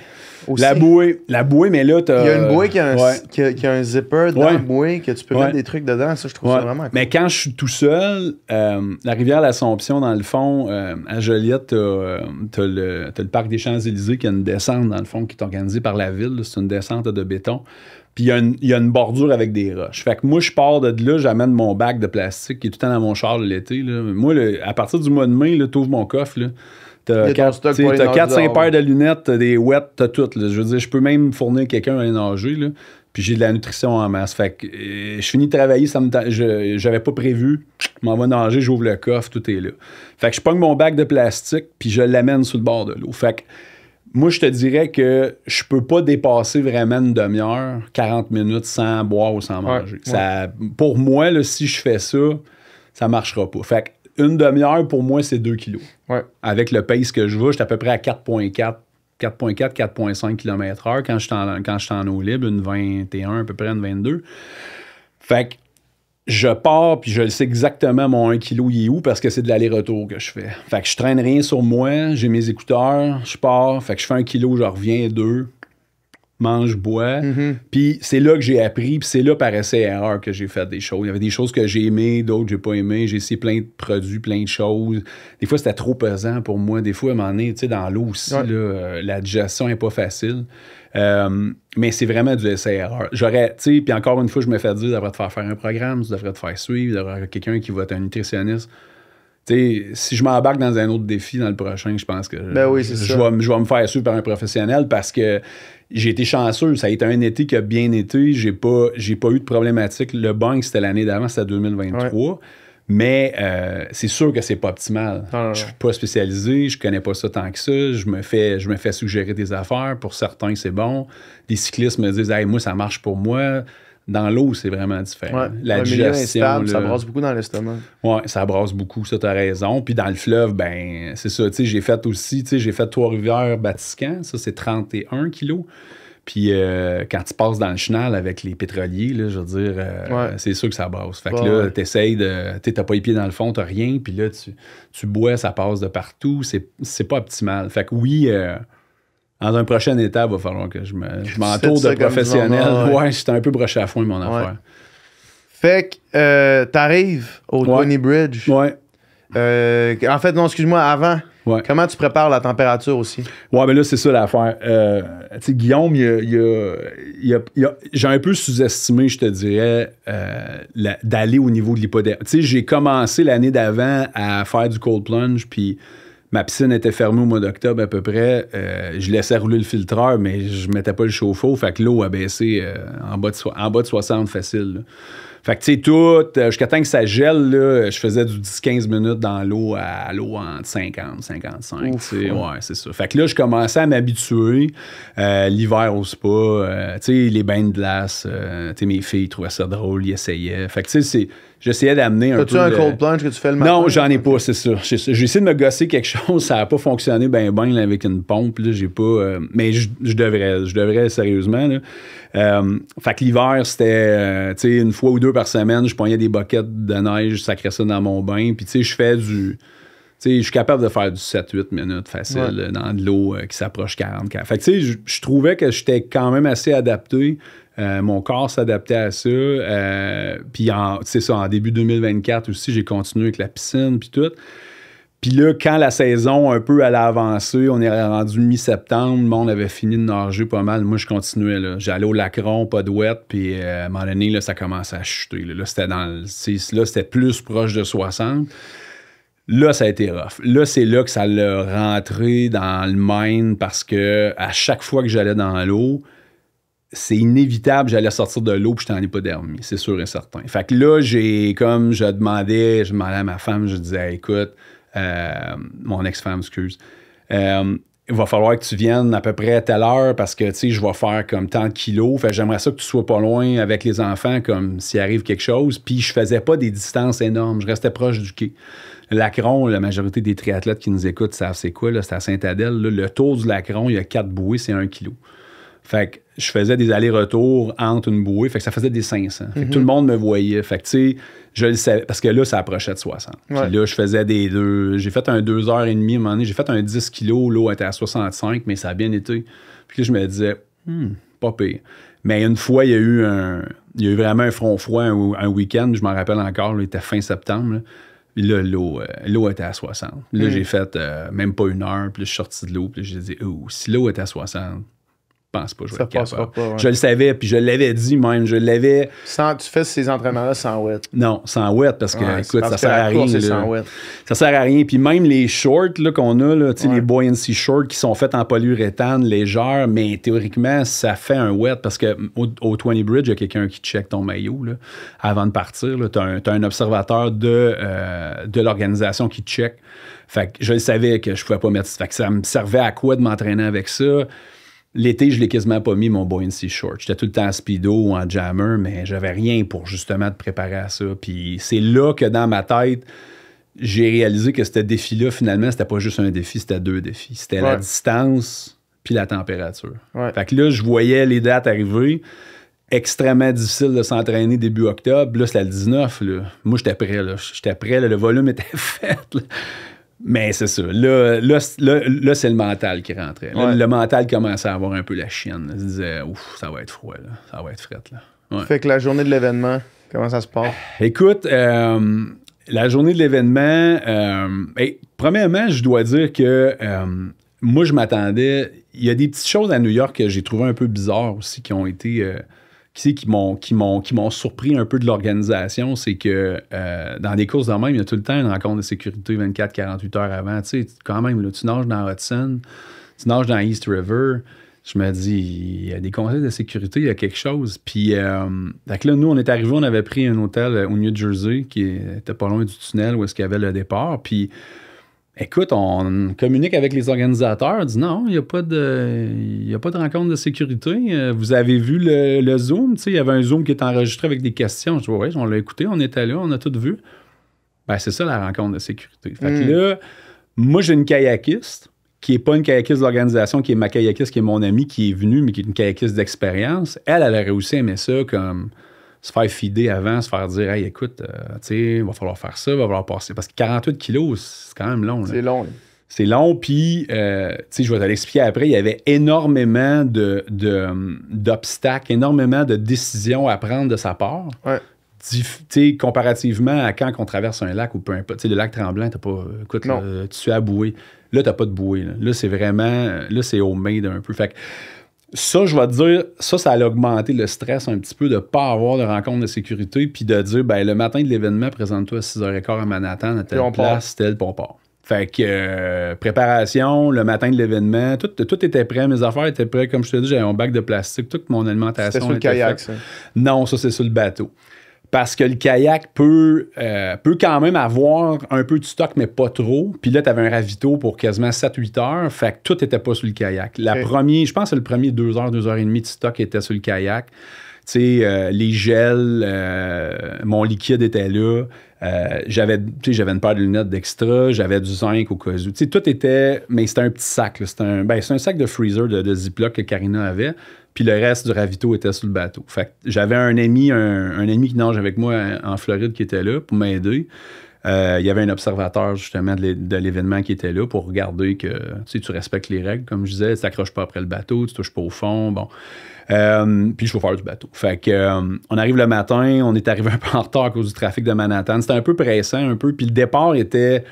Aussi. La bouée, mais là, t'as... Il y a une bouée qui a un zipper dans la bouée, que tu peux mettre des trucs dedans. Ça, je trouve ça vraiment cool. Mais quand je suis tout seul, la rivière l'Assomption, dans le fond, à Joliette, t'as le parc des Champs-Élysées qui a une descente, dans le fond, qui est organisée par la ville. C'est une descente de béton. Puis il y a une bordure avec des roches. Fait que moi, je pars de là, j'amène mon bac de plastique qui est tout le temps dans mon char l'été. Moi, à partir du mois de mai, tu ouvres mon coffre, là. T'as 4-5 paires de lunettes, t'as des wets, t'as tout. Là. Je veux dire, je peux même fournir quelqu'un à aller nager. Là. Puis j'ai de la nutrition en masse. Fait que je finis de travailler, j'avais pas prévu. Je m'en vais nager, j'ouvre le coffre, tout est là. Fait que je pogne mon bac de plastique, puis je l'amène sur le bord de l'eau. Fait que moi, je te dirais que je peux pas dépasser vraiment une demi-heure, 40 minutes sans boire ou sans manger. Pour moi, là, si je fais ça, ça marchera pas. Fait que une demi-heure, pour moi, c'est 2 kilos. Ouais. Avec le pace que je vais, j'étais à peu près à 4,5 km/h quand je suis en eau libre, une 21, à peu près une 22. Fait que je pars, puis je le sais exactement, mon 1 kg, il est où, parce que c'est de l'aller-retour que je fais. Fait que je traîne rien sur moi, j'ai mes écouteurs, je pars, fait que je fais 1 kg, je reviens 2, mange, bois. Puis c'est là que j'ai appris, puis c'est là par essai-erreur que j'ai fait des choses. Il y avait des choses que j'ai aimées, d'autres que j'ai pas aimées. J'ai essayé plein de produits, plein de choses. Des fois, c'était trop pesant pour moi. Des fois, à un moment donné, tu sais, dans l'eau aussi, là, la digestion n'est pas facile. Mais c'est vraiment du essai-erreur. J'aurais, tu sais, puis encore une fois, je me fais dire, tu devrais te faire un programme, tu devrais te faire suivre, tu devrais avoir quelqu'un qui va être un nutritionniste. T'sais, si je m'embarque dans un autre défi dans le prochain, je pense que je vais me faire suivre par un professionnel parce que j'ai été chanceux. Ça a été un été qui a bien été. J'ai pas eu de problématique. Le bunk, c'était l'année d'avant, c'était 2023. Ouais. Mais c'est sûr que c'est pas optimal. Je suis pas spécialisé, je connais pas ça tant que ça. Je me fais suggérer des affaires. Pour certains, c'est bon. Les cyclistes me disent « Hey, moi, ça marche pour moi ». Dans l'eau, c'est vraiment différent. Ouais. La digestion, instable, ça brasse beaucoup dans l'estomac. Oui, ça brasse beaucoup, ça, t'as raison. Puis dans le fleuve, ben c'est ça. Tu sais, j'ai fait Trois-Rivières-Batiscan, ça, c'est 31 kilos. Puis quand tu passes dans le chenal avec les pétroliers, là, je veux dire, c'est sûr que ça brasse. Fait que là, t'essayes de... T'as pas les pieds dans le fond, t'as rien. Puis là, tu bois, ça passe de partout. C'est pas optimal. Fait que oui... dans un prochain étape, il va falloir que je m'entoure de professionnels. Ouais, j'étais un peu broché à fond, mon affaire. Fait que t'arrives au Twenty Bridge. Ouais. En fait, non, excuse-moi, avant. Ouais. Comment tu prépares la température aussi? Ouais, mais là, c'est ça l'affaire. Tu sais, Guillaume, j'ai un peu sous-estimé, je te dirais, d'aller au niveau de l'hypodermie. Tu sais, j'ai commencé l'année d'avant à faire du cold plunge, puis ma piscine était fermée au mois d'octobre à peu près. Je laissais rouler le filtreur, mais je mettais pas le chauffe-eau. Fait que l'eau a baissé en bas de 60 facile. Là. Fait que, tu sais, tout, jusqu'à temps que ça gèle, là, je faisais du 10-15 minutes dans l'eau à l'eau entre 50-55. Ouais, c'est ça. Fait que là, je commençais à m'habituer. L'hiver au spa, tu sais, les bains de glace, tu sais, mes filles trouvaient ça drôle, ils essayaient. Fait que, tu sais, j'essayais d'amener un peu... As-tu un cold plunge que tu fais le matin? Non, j'en ai pas, c'est ça. J'ai essayé de me gosser quelque chose, ça n'a pas fonctionné ben là, avec une pompe, là, j'ai pas... mais je devrais sérieusement, là. Fait que l'hiver, c'était, tu sais, une fois ou deux par semaine, je pognais des boquettes de neige, je sacrais ça dans mon bain, puis tu sais, je fais du... Tu sais, je suis capable de faire du 7-8 minutes facile dans de l'eau qui s'approche 40. Fait que tu sais, je trouvais que j'étais quand même assez adapté. Mon corps s'adaptait à ça. Puis, c'est ça, en début 2024 aussi, j'ai continué avec la piscine, puis tout. Puis là, quand la saison un peu allait avancer, on est rendu mi-septembre, le monde avait fini de nager pas mal. Moi, je continuais. Là. J'allais au Lacron, pas de wet, puis à un moment donné, là, ça commençait à chuter. Là, c'était plus proche de 60. Là, ça a été rough. Là, c'est là que ça l'a rentré dans le mind parce que à chaque fois que j'allais dans l'eau, c'est inévitable, j'allais sortir de l'eau puis j'étais en hypodermie, c'est sûr et certain. Fait que là, je demandais à ma femme, je disais, hey, écoute, mon ex-femme, excuse, il va falloir que tu viennes à peu près à telle heure parce que, tu sais, je vais faire comme tant de kilos. Fait que j'aimerais ça que tu sois pas loin avec les enfants comme s'il arrive quelque chose. Puis je faisais pas des distances énormes, je restais proche du quai. Lacron, la majorité des triathlètes qui nous écoutent savent c'est quoi, là, c'est à Sainte-Adèle. Là, le tour du Lacron, il y a 4 bouées, c'est 1 kilo. Fait que je faisais des allers-retours entre une bouée, fait que ça faisait des 500. Fait que tout le monde me voyait. Fait que, tu sais, je le savais, parce que là, ça approchait de 60. Puis là, je faisais j'ai fait un 2h30 à un moment donné, j'ai fait un 10 kilos, l'eau était à 65, mais ça a bien été. Puis là, je me disais, pas pire. Mais une fois, il y a eu vraiment un front froid un week-end, je m'en rappelle encore, là, il était fin septembre, là. Puis là, l'eau était à 60. Là, j'ai fait même pas 1 heure, puis là, je suis sorti de l'eau, puis j'ai dit, si l'eau était à 60, je pense pas que je vais être capable. Pas, Je le savais, puis je l'avais dit même. Tu fais ces entraînements-là sans wet? Non, sans wet, parce que, écoute, ça sert à rien. Sans ça sert à rien. Puis même les shorts là, qu'on a, là, les buoyancy shorts qui sont faits en polyuréthane légère, mais théoriquement, ça fait un wet, parce qu'au 20 Bridge, il y a quelqu'un qui check ton maillot là, avant de partir. Tu as un observateur de l'organisation qui check. Fait que je le savais que je pouvais pas mettre... Fait que ça me servait à quoi de m'entraîner avec ça? L'été, je l'ai quasiment pas mis, mon buoyancy short. J'étais tout le temps en speedo ou en jammer, mais j'avais rien pour justement te préparer à ça. Puis c'est là que dans ma tête, j'ai réalisé que ce défi-là, finalement, c'était pas juste un défi, c'était 2 défis. C'était la distance puis la température. Fait que là, je voyais les dates arriver. Extrêmement difficile de s'entraîner début octobre. Là, c'était le 19. Là. Moi, j'étais prêt. J'étais prêt. Là. Le volume était fait. Là. Mais c'est ça. Là, c'est le mental qui rentrait. Là, le mental commençait à avoir un peu la chienne. Il se disait, ouf, ça va être froid, là. Ça va être fret, là. Fait que la journée de l'événement, comment ça se passe? Écoute, la journée de l'événement, premièrement, je dois dire que moi, je m'attendais. Il y a des petites choses à New York que j'ai trouvé un peu bizarres aussi qui ont été. Qui m'ont surpris un peu de l'organisation, c'est que dans des courses de même, il y a tout le temps une rencontre de sécurité 24-48 heures avant. Tu sais, quand même, là, tu nages dans Hudson, tu nages dans East River. Je me dis, il y a des conseils de sécurité, il y a quelque chose. Puis, donc là, nous, on est arrivés, on avait pris un hôtel au New Jersey qui était pas loin du tunnel où est-ce qu'il y avait le départ. Puis, écoute, on communique avec les organisateurs, on dit non, il n'y a pas de rencontre de sécurité. Vous avez vu le Zoom, tu sais, il y avait un Zoom qui est enregistré avec des questions. Je dis, oui, on l'a écouté, on était là, on a tout vu. Ben, c'est ça la rencontre de sécurité. Fait que là, moi, j'ai une kayakiste qui n'est pas une kayakiste de l'organisation, qui est ma kayakiste, qui est mon amie, qui est venue, mais qui est une kayakiste d'expérience. Elle a réussi à aimer ça comme se faire feeder avant, se faire dire, hey, écoute, tu sais, il va falloir faire ça, il va falloir passer. Parce que 48 kilos, c'est quand même long. Là. C'est long. Là. C'est long, puis, tu sais, je vais te l'expliquer après, il y avait énormément d'obstacles, énormément de décisions à prendre de sa part. Ouais. Tu sais, comparativement à quand on traverse un lac ou peu importe. Tu sais, le lac Tremblant, t'as pas... Écoute, là, tu suis à bouée. Là, t'as pas de bouée. Là, c'est vraiment... Là, c'est homemade un peu. Fait que ça, je vais te dire, ça a augmenté le stress un petit peu de ne pas avoir de rencontre de sécurité, puis de dire, ben le matin de l'événement, présente-toi à 6h15 à Manhattan, à telle place, tel, puis on part. Fait que préparation, le matin de l'événement, tout était prêt, mes affaires étaient prêtes. Comme je te dis, j'avais un bac de plastique, toute mon alimentation. C'était sur le kayak, ça? Non, ça, c'est sur le bateau. Parce que le kayak peut quand même avoir un peu de stock, mais pas trop. Puis là, tu avais un ravito pour quasiment 7-8 heures. Fait que tout n'était pas sur le kayak. Je pense que le premier 2 heures, 2 heures et demie de stock était sur le kayak. Tu sais, les gels, mon liquide était là. J'avais une paire de lunettes d'extra, j'avais du zinc au cas où. Tu sais, tout était... Mais c'était un petit sac. C'est un sac de freezer de Ziploc que Karina avait. Puis le reste du ravito était sur le bateau. Fait que j'avais un ami qui nage avec moi en Floride qui était là pour m'aider. Il y avait un observateur justement de l'événement qui était là pour regarder que tu respectes les règles, comme je disais, tu t'accroches pas après le bateau, tu touches pas au fond, bon. Puis le chauffeur du bateau. Fait que on arrive le matin, on est arrivé un peu en retard à cause du trafic de Manhattan. C'était un peu pressant, un peu, puis le départ était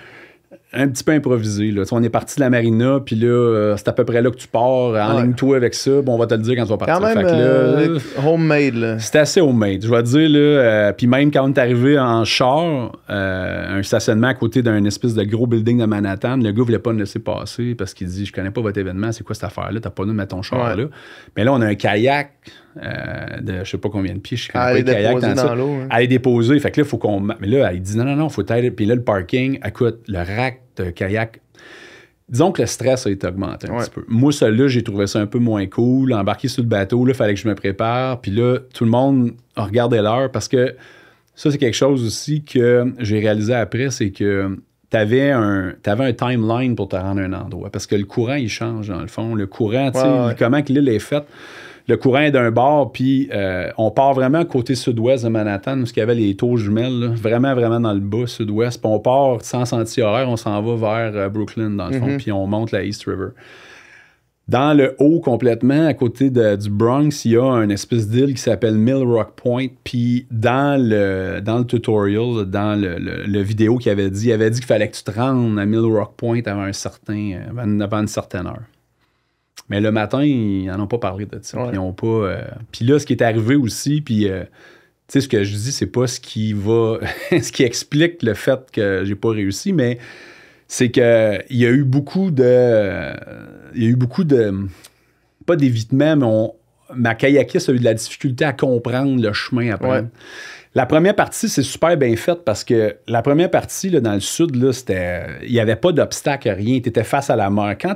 un petit peu improvisé. Là. On est parti de la marina, puis là, c'est à peu près là que tu pars. Enligne-toi avec ça, bon, on va te le dire quand tu vas partir. Quand même, fait que là, homemade. Là. C'était assez homemade, je vais te dire. Là, puis même quand on est arrivé en char, un stationnement à côté d'un espèce de gros building de Manhattan, le gars voulait pas nous laisser passer parce qu'il dit, je connais pas votre événement, c'est quoi cette affaire-là? T'as pas nous mettre ton char là. Mais là, on a un kayak de je sais pas combien de pieds, je connais pas le kayak dans l'eau. Hein. À les déposer. Fait que là, il faut qu'on... Mais là, il dit non, faut être... Puis là, le parking, écoute, le rack de kayak... Disons que le stress a été augmenté un petit peu. Moi, celui-là, j'ai trouvé ça un peu moins cool. Embarquer sur le bateau, là, il fallait que je me prépare. Puis là, tout le monde a regardé l'heure parce que ça, c'est quelque chose aussi que j'ai réalisé après, c'est que t'avais un timeline pour te rendre à un endroit. Parce que le courant, il change, dans le fond. Le courant, tu sais, comment que l'île est faite. Le courant est d'un bord, puis on part vraiment côté sud-ouest de Manhattan, parce qu'il y avait les tours jumelles, là, vraiment, vraiment dans le bas, sud-ouest. Puis on part sans sentier horaire, on s'en va vers Brooklyn, dans le fond, puis on monte la East River. Dans le haut, complètement, à côté du Bronx, il y a une espèce d'île qui s'appelle Mill Rock Point. Puis dans le tutorial, dans le vidéo qu'il avait dit qu'il fallait que tu te rendes à Mill Rock Point avant une certaine heure. Mais le matin, ils n'en ont pas parlé de ça. Ils ont pas. Puis là, ce qui est arrivé aussi, puis tu sais, ce que je dis, c'est pas ce qui va. ce qui explique le fait que j'ai pas réussi, mais c'est qu'il y a eu beaucoup de. Pas d'évitement, mais ma kayakiste a eu de la difficulté à comprendre le chemin à prendre. Ouais. La première partie, c'est super bien fait parce que la première partie, là, dans le sud, là, il n'y avait pas d'obstacle, rien. Tu étais face à la mer. Quand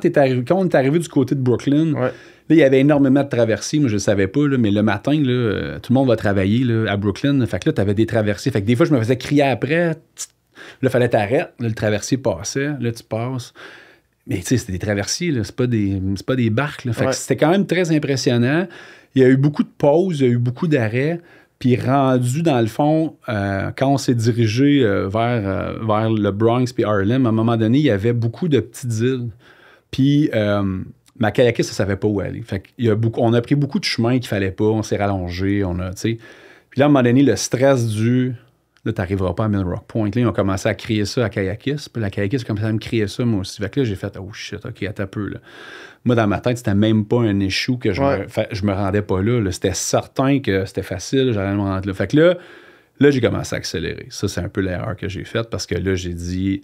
on est arrivé du côté de Brooklyn, là, il y avait énormément de traversées. Moi, je ne le savais pas, là, mais le matin, là, tout le monde va travailler là, à Brooklyn. Fait que là, tu avais des traversées. Fait que des fois, je me faisais crier après. Là, il fallait t'arrêter. Là, le traversier passait. Là, tu passes. Mais tu sais, c'était des traversiers, là. C'est pas des barques. Là. Fait que c'était quand même très impressionnant. Il y a eu beaucoup de pauses, il y a eu beaucoup d'arrêts. Puis rendu, dans le fond, quand on s'est dirigé vers le Bronx puis Harlem, à un moment donné, il y avait beaucoup de petites îles. Puis ma kayakiste, elle ne savait pas où aller. Fait on a pris beaucoup de chemins qu'il ne fallait pas. On s'est rallongé, Puis là, à un moment donné, le stress là, tu n'arriveras pas à Mill Rock Point. Là, ils ont commencé à crier ça à kayakiste. Puis la kayakiste a commencé à me crier ça, moi aussi. Fait que là, j'ai fait « Oh shit, OK, attends un peu, là. » Moi, dans ma tête, c'était même pas un issue que je me rendais pas là. C'était certain que c'était facile, j'allais me rendre là. Fait que là, j'ai commencé à accélérer. Ça, c'est un peu l'erreur que j'ai faite parce que là, j'ai dit...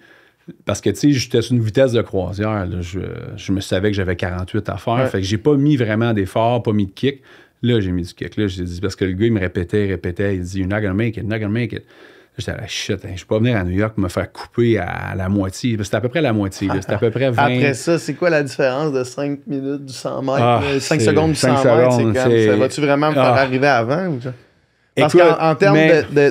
Parce que, tu sais, j'étais sur une vitesse de croisière. Là, je me savais que j'avais 48 à faire. Fait que j'ai pas mis vraiment d'effort, pas mis de kick. Là, j'ai mis du kick. Là, j'ai dit... Parce que le gars, il me répétait. Il dit « You're not gonna make it, you're not gonna make it. » J'étais là, shit, je ne vais pas venir à New York me faire couper à la moitié. C'était à peu près la moitié. C'était à peu près 20... Après ça, c'est quoi la différence de 5 minutes du 100 mètres? 5 secondes du 100 mètres, c'est comme... Ça va-tu vraiment me faire arriver avant? Ou ça? Parce qu'en termes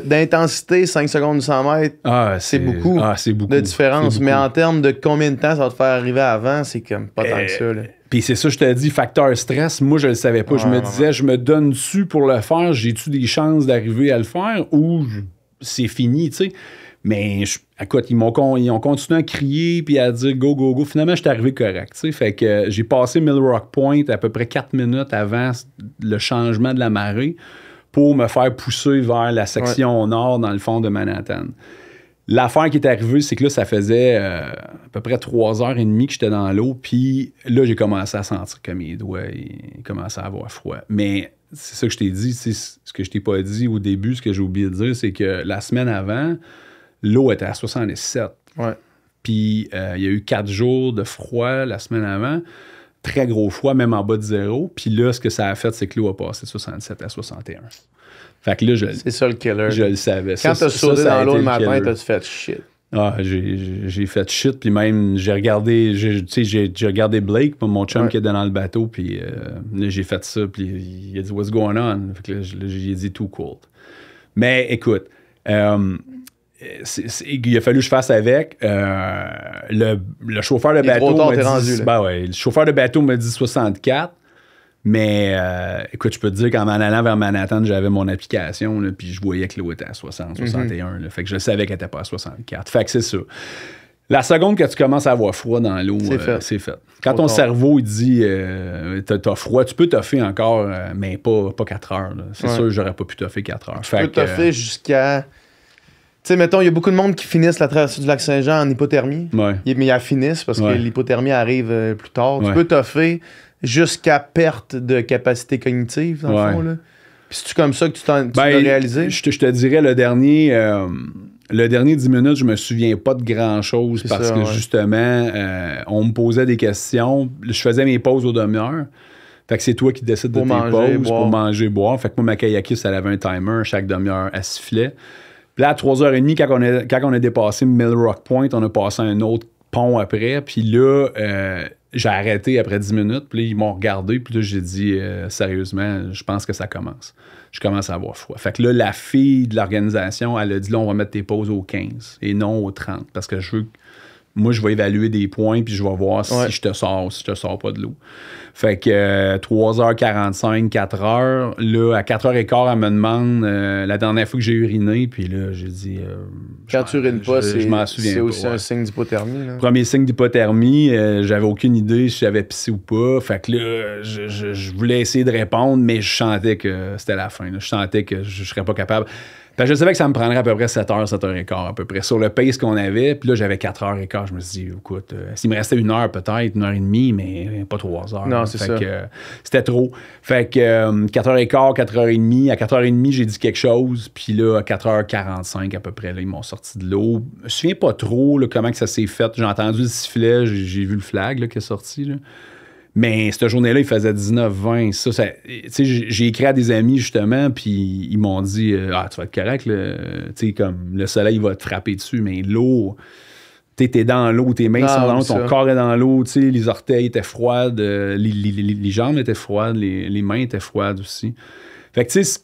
d'intensité, 5 secondes du 100 mètres, c'est beaucoup de différence. Mais en termes de combien de temps ça va te faire arriver avant, c'est comme pas tant que ça. Là. Puis c'est ça, je te dis, facteur stress, moi, je le savais pas. Je me disais, je me donne-tu pour le faire? J'ai-tu des chances d'arriver à le faire? Ou... c'est fini, tu sais. Mais écoute, ils ont continué à crier puis à dire go, go, go. Finalement, j'étais arrivé correct. T'sais. Fait que j'ai passé Mill Rock Point à peu près 4 minutes avant le changement de la marée pour me faire pousser vers la section nord dans le fond de Manhattan. L'affaire qui est arrivée, c'est que là, ça faisait à peu près 3h30 que j'étais dans l'eau. Puis là, j'ai commencé à sentir que mes doigts ils commençaient à avoir froid. Mais c'est ça que je t'ai dit. Ce que je t'ai pas dit au début, ce que j'ai oublié de dire, c'est que la semaine avant, l'eau était à 77. Ouais. Puis il y a eu 4 jours de froid la semaine avant. Très gros froid, même en bas de zéro. Puis là, ce que ça a fait, c'est que l'eau a passé de 67 à 61. Fait que là, c'est ça le killer. Je le savais. Quand t'as sauté dans l'eau le matin, t'as fait shit. Ah, j'ai fait shit, puis même, j'ai regardé Blake, mon chum qui était dans le bateau, puis là, j'ai fait ça, puis il a dit « What's going on? » Fait que là, j'ai dit « Too cold. » Mais écoute, il a fallu que je fasse avec. Le chauffeur de bateau m'a dit... le chauffeur de bateau m'a dit 64. Mais écoute, je peux te dire qu'en m'en allant vers Manhattan, j'avais mon application, là, puis je voyais que l'eau était à 60, 61. Là, fait que je savais qu'elle n'était pas à 64. Fait que c'est ça. La seconde que tu commences à avoir froid dans l'eau, c'est fait. Quand ton cerveau il dit t'as froid, tu peux toffer encore, mais pas 4 heures. Là. C'est sûr que j'aurais pas pu toffer 4 heures. Tu peux toffer jusqu'à... Tu sais, mettons, il y a beaucoup de monde qui finissent la traversée du lac Saint-Jean en hypothermie. Mais ils finissent parce que l'hypothermie arrive plus tard. Tu peux toffer jusqu'à perte de capacité cognitive, dans le fond, là. Puis c'est-tu comme ça que tu l'as réalisé? Je te dirais, le dernier 10 minutes, je me souviens pas de grand-chose parce que, justement, on me posait des questions. Je faisais mes pauses aux demi-heures. Fait que c'est toi qui décides de tes pauses pour manger, boire. Fait que moi, ma kayakiste, elle avait un timer. Chaque demi-heure, elle sifflait. Puis là, à 3h30, quand on a dépassé Mill Rock Point, on a passé un autre pont après. Puis là... j'ai arrêté après 10 minutes, puis là, ils m'ont regardé, puis là, j'ai dit, sérieusement, je pense que ça commence. Je commence à avoir froid. Fait que là, la fille de l'organisation, elle a dit, là, on va mettre tes pauses au 15 et non au 30, parce que moi, je vais évaluer des points, puis je vais voir si je te sors ou si je te sors pas de l'eau. Fait que 3h45, 4h, là, à 4h15, elle me demande la dernière fois que j'ai uriné, puis là, j'ai dit... Quand tu urines pas, c'est aussi un signe d'hypothermie. Premier signe d'hypothermie, j'avais aucune idée si j'avais pissé ou pas. Fait que là, je voulais essayer de répondre, mais je sentais que c'était la fin. Là. Je sentais que je serais pas capable. Je savais que ça me prendrait à peu près 7h, 7h15 à peu près, sur le pace qu'on avait. Puis là, j'avais 4h15. Je me suis dit, écoute, s'il me restait 1 heure peut-être, 1h30, mais pas 3 heures. Non, c'est ça. C'était trop. Fait que 4h15, 4h30. À 4h30, j'ai dit quelque chose. Puis là, à 4h45 à peu près, là, ils m'ont sorti de l'eau. Je me souviens pas trop là, comment que ça s'est fait. J'ai entendu le sifflet, j'ai vu le flag là, qui est sorti. Là. Mais cette journée-là, il faisait 19-20. J'ai écrit à des amis, justement, puis ils m'ont dit « Ah, tu vas être correct, comme le soleil va te frapper dessus, mais l'eau, t'es dans l'eau, tes mains sont dans l'eau, ton corps est dans l'eau, les orteils étaient froides, les jambes étaient froides, les mains étaient froides aussi. » Fait que, tu sais,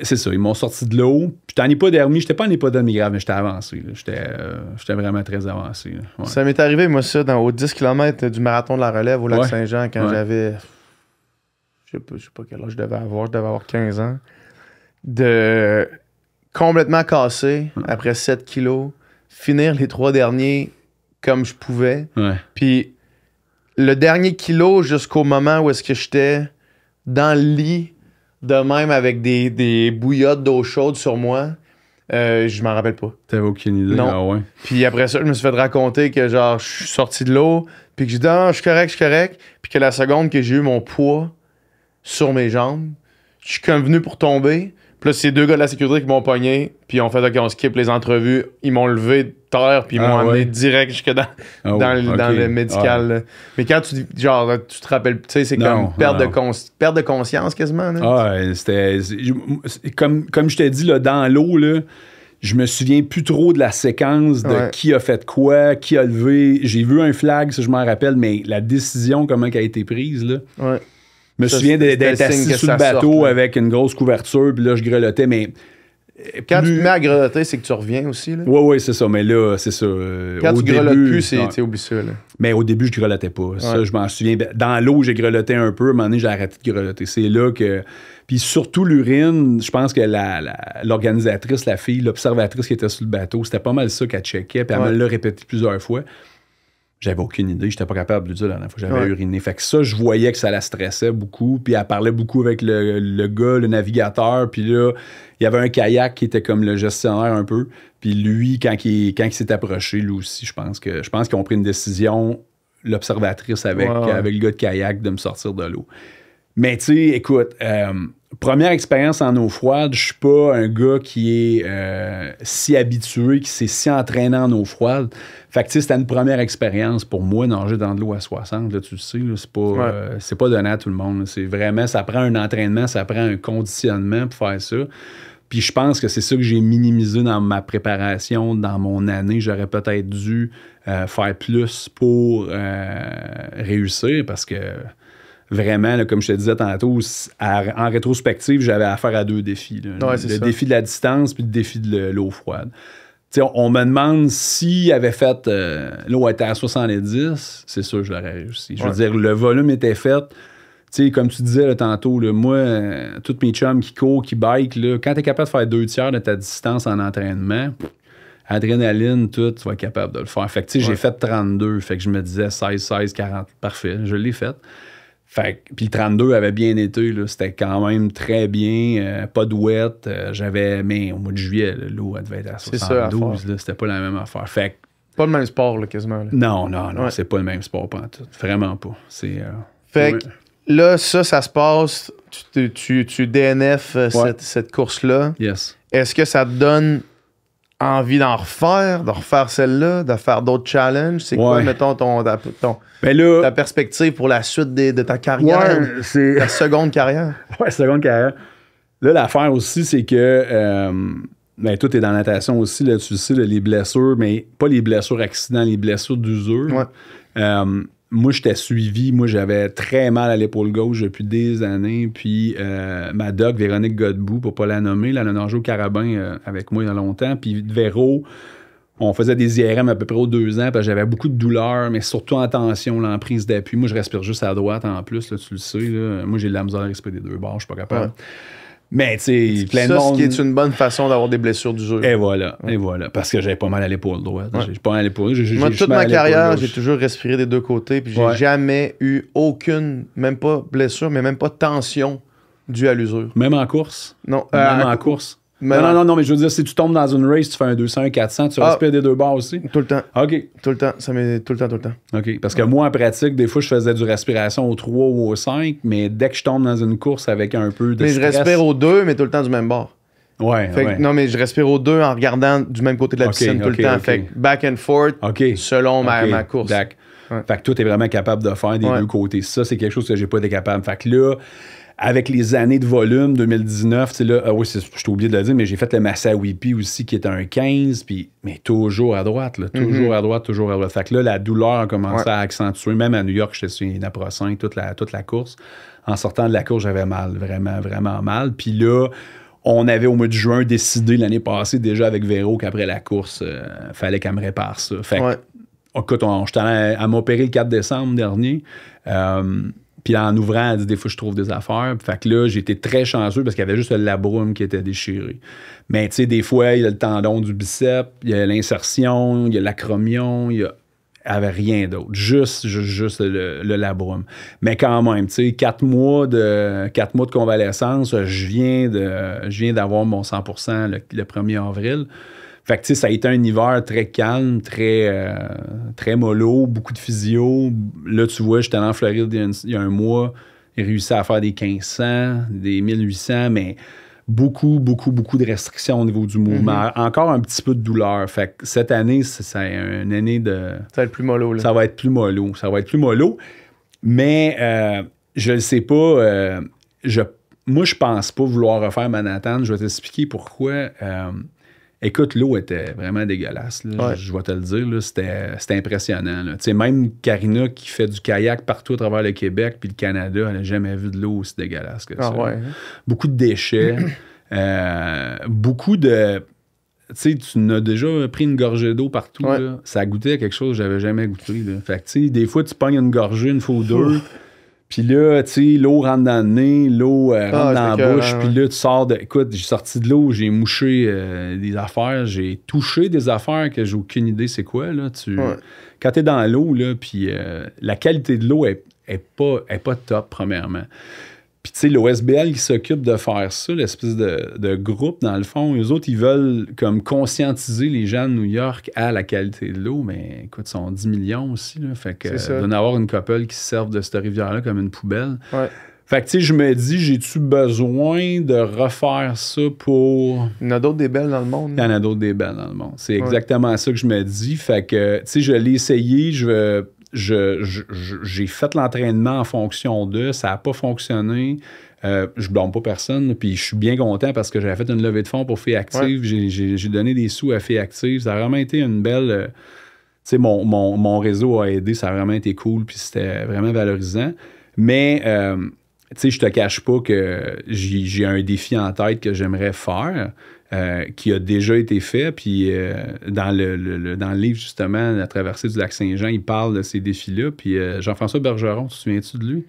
c'est ça, ils m'ont sorti de l'eau. J'étais en hypodermie, j'étais pas en hypodermie grave, mais j'étais avancé. J'étais vraiment très avancé. Ouais. Ça m'est arrivé, moi, ça, aux 10 km du marathon de la Relève au lac Saint-Jean, quand j'avais... Je sais pas quel âge je devais avoir 15 ans. De complètement cassé, après 7 kilos, finir les 3 derniers comme je pouvais. Puis le dernier kilo jusqu'au moment où est-ce que j'étais dans le lit, de même avec des bouillottes d'eau chaude sur moi, je m'en rappelle pas. T'avais aucune idée? Non. Ah ouais. Puis après ça, je me suis fait raconter que genre je suis sorti de l'eau, puis que j'ai dit « Ah, je suis correct. » Puis que la seconde que j'ai eu mon poids sur mes jambes, je suis comme venu pour tomber. Puis là, c'est 2 gars de la sécurité qui m'ont pogné, puis ils ont fait « OK, on skip les entrevues. » Ils m'ont levé de terre, puis ils m'ont amené direct jusque dans le médical. Ah. Mais quand tu te rappelles, tu sais, c'est comme perte de conscience quasiment. Là. C'était... Comme je t'ai dit, là, dans l'eau, là, je me souviens plus trop de la séquence de qui a fait quoi, qui a levé. J'ai vu un flag, ça je m'en rappelle, mais la décision, comment elle a été prise, là... Je me souviens d'être assis sur le bateau avec une grosse couverture, puis là, je grelottais, mais Quand tu te mets à grelotter, c'est que tu reviens aussi. Là. Oui, c'est ça. Mais là, c'est ça. Quand tu grelottes plus, non. oublie ça. Là. Mais au début, je grelottais pas. Ouais. Ça, je m'en souviens. Dans l'eau, j'ai grelotté un peu. À un moment donné, j'ai arrêté de grelotter. C'est là que... Puis surtout l'urine, je pense que l'organisatrice, la fille, l'observatrice qui était sur le bateau, c'était pas mal ça qu'elle checkait. Puis elle me l'a répété plusieurs fois. J'avais aucune idée. J'étais pas capable de le dire la dernière fois que j'avais uriné. Fait que ça, je voyais que ça la stressait beaucoup. Puis elle parlait beaucoup avec le gars, le navigateur. Puis là, il y avait un kayak qui était comme le gestionnaire un peu. Puis lui, quand il s'est approché, lui aussi, je pense qu'ils ont pris une décision, l'observatrice avec le gars de kayak, de me sortir de l'eau. Mais tu sais, écoute, première expérience en eau froide, je suis pas un gars qui est si habitué, qui s'est si entraîné en eau froide. Fait que tu sais, c'était une première expérience pour moi, nager dans de l'eau à 60, là, tu le sais, là, c'est pas donné à tout le monde. Là. C'est vraiment, ça prend un entraînement, ça prend un conditionnement pour faire ça. Puis je pense que c'est ça que j'ai minimisé dans ma préparation, dans mon année. J'aurais peut-être dû faire plus pour réussir parce que vraiment, là, comme je te disais tantôt, en rétrospective, j'avais affaire à 2 défis. Là. Le défi de la distance puis le défi de l'eau froide. T'sais, on me demande s'il avait fait... l'eau était à 70, c'est sûr que je l'aurais réussi. Je veux dire, le volume était fait... Tu sais, comme tu disais là, tantôt, là, moi, tous mes chums qui courent, qui bike, là, quand tu es capable de faire 2 tiers de ta distance en entraînement, adrénaline, tout, tu vas être capable de le faire. Fait que, tu sais, j'ai fait 32. Fait que je me disais 16, 40. Parfait, je l'ai fait. Fait que, puis le 32 avait bien été, là, c'était quand même très bien. Pas de wet. Mais au mois de juillet, là, l'eau, elle devait être à 72. Là, c'était pas la même affaire. Fait que, pas le même sport, là, quasiment. Là. Non, c'est pas le même sport, pas en tout. Vraiment pas. Fait que, là, ça se passe, tu DNF cette course-là. Yes. Est-ce que ça te donne envie de refaire celle-là, de faire d'autres challenges? C'est quoi, mettons, ta perspective pour la suite de ta carrière? C'est ta seconde carrière? Seconde carrière. Là, l'affaire aussi, c'est que tout est dans la natation aussi, là, tu le sais, là, les blessures, mais pas les blessures accidents, les blessures d'usure. Moi, j'étais suivi. Moi, j'avais très mal à l'épaule gauche depuis des années. Puis, ma doc, Véronique Godbout, pour pas la nommer, elle a nagé au Carabin avec moi il y a longtemps. Puis, Véro, on faisait des IRM à peu près aux 2 ans. Puis, j'avais beaucoup de douleurs, mais surtout en tension, en prise d'appui. Moi, je respire juste à droite en plus, là, tu le sais. Là. Moi, j'ai de la misère à respirer des 2 bords. Je suis pas capable. Mais, tu sais, plein de monde... ce qui est une bonne façon d'avoir des blessures d'usure. Et voilà. Parce que j'avais pas mal à l'épaule droite. J'ai pas mal à l'épaule. Moi, toute ma carrière, j'ai toujours respiré des 2 côtés. Puis j'ai jamais eu aucune, même pas blessure, mais même pas tension due à l'usure. Même en course? Non. Même en course? Non, mais je veux dire, si tu tombes dans une race, tu fais un 200, un 400, tu respires des 2 bords aussi? Tout le temps. OK. Tout le temps. Ça m'est tout le temps. OK. Parce que moi, en pratique, des fois, je faisais du respiration au 3 ou au 5, mais dès que je tombe dans une course avec un peu de stress... Mais je respire au 2, mais tout le temps du même bord. Non, mais je respire au 2 en regardant du même côté de la piscine tout le temps. Fait que back and forth selon ma course. Fait que toi, t'es vraiment capable de faire des 2 côtés. Ça, c'est quelque chose que j'ai pas été capable. Fait que là... Avec les années de volume, 2019, tu sais là, je t'ai oublié de le dire, mais j'ai fait le Massa Whippy aussi, qui était un 15, mais toujours à droite, là, toujours à droite. Fait que là, la douleur a commencé à accentuer. Même à New York, j'étais sur une Naproxen toute la course. En sortant de la course, j'avais mal, vraiment, vraiment mal. Puis là, on avait au mois de juin décidé l'année passée, déjà avec Véro, qu'après la course, fallait qu'elle me répare ça. Fait que, écoute, j'étais allé à m'opérer le 4 décembre dernier. Puis en ouvrant, elle dit, des fois, je trouve des affaires. Fait que là, j'ai été très chanceux parce qu'il y avait juste le labrum qui était déchiré. Mais tu sais, des fois, il y a le tendon du biceps, il y a l'insertion, il y a l'acromion, il y avait rien d'autre. Juste le labrum. Mais quand même, tu sais, 4 mois de convalescence, je viens d'avoir mon 100% le 1er avril. Fait que, tu sais, ça a été un hiver très calme, très mollo, beaucoup de physio. Là, tu vois, j'étais en Floride il y a un mois. J'ai réussi à faire des 1500, des 1800, mais beaucoup de restrictions au niveau du mouvement. Encore un petit peu de douleur. Fait que cette année, c'est une année de... Ça va être plus mollo, là. Ça va être plus mollo. Mais je le sais pas. Moi, je pense pas vouloir refaire Manhattan. Je vais t'expliquer pourquoi... Écoute, l'eau était vraiment dégueulasse. Là. Je vais te le dire. Là, c'était impressionnant. Là. Même Karina qui fait du kayak partout à travers le Québec puis le Canada, elle n'a jamais vu de l'eau aussi dégueulasse que ça. Beaucoup de déchets. Beaucoup de... Tu sais, tu n'as déjà pris une gorgée d'eau partout. Là. Ça goûtait à quelque chose que j'avais jamais goûté. Là. Fait que, tu sais, des fois, tu pognes une gorgée, une fois ou deux. Puis là, tu sais, l'eau rentre dans le nez, l'eau rentre dans la bouche. Puis là, tu sors de... Écoute, j'ai sorti de l'eau, j'ai mouché des affaires, j'ai touché des affaires que j'ai aucune idée c'est quoi. Là. Quand t'es dans l'eau, là, puis la qualité de l'eau est pas top, premièrement. Puis, tu sais, l'OSBL qui s'occupe de faire ça, l'espèce de groupe, dans le fond, eux autres, ils veulent comme conscientiser les gens de New York à la qualité de l'eau, mais écoute, ils sont 10 millions aussi, là. Fait que, il doit y en avoir une couple qui se servent de cette rivière-là comme une poubelle. Ouais. Fait que, tu sais, je me dis, j'ai-tu besoin de refaire ça pour... Il y en a d'autres des belles dans le monde. Il y en a d'autres des belles dans le monde. C'est exactement ça que je me dis. Fait que, tu sais, je l'ai essayé, j'ai fait l'entraînement en fonction de, ça n'a pas fonctionné. Je blâme pas personne, puis je suis bien content parce que j'avais fait une levée de fonds pour Filles Actives. J'ai donné des sous à Filles Actives. Ça a vraiment été une belle... tu sais, mon réseau a aidé, ça a vraiment été cool, puis c'était vraiment valorisant. Mais, tu sais, je te cache pas que j'ai un défi en tête que j'aimerais faire. Qui a déjà été fait. Puis dans le livre, justement, La traversée du lac Saint-Jean, il parle de ces défis-là. Puis Jean-François Bergeron, tu te souviens-tu de lui?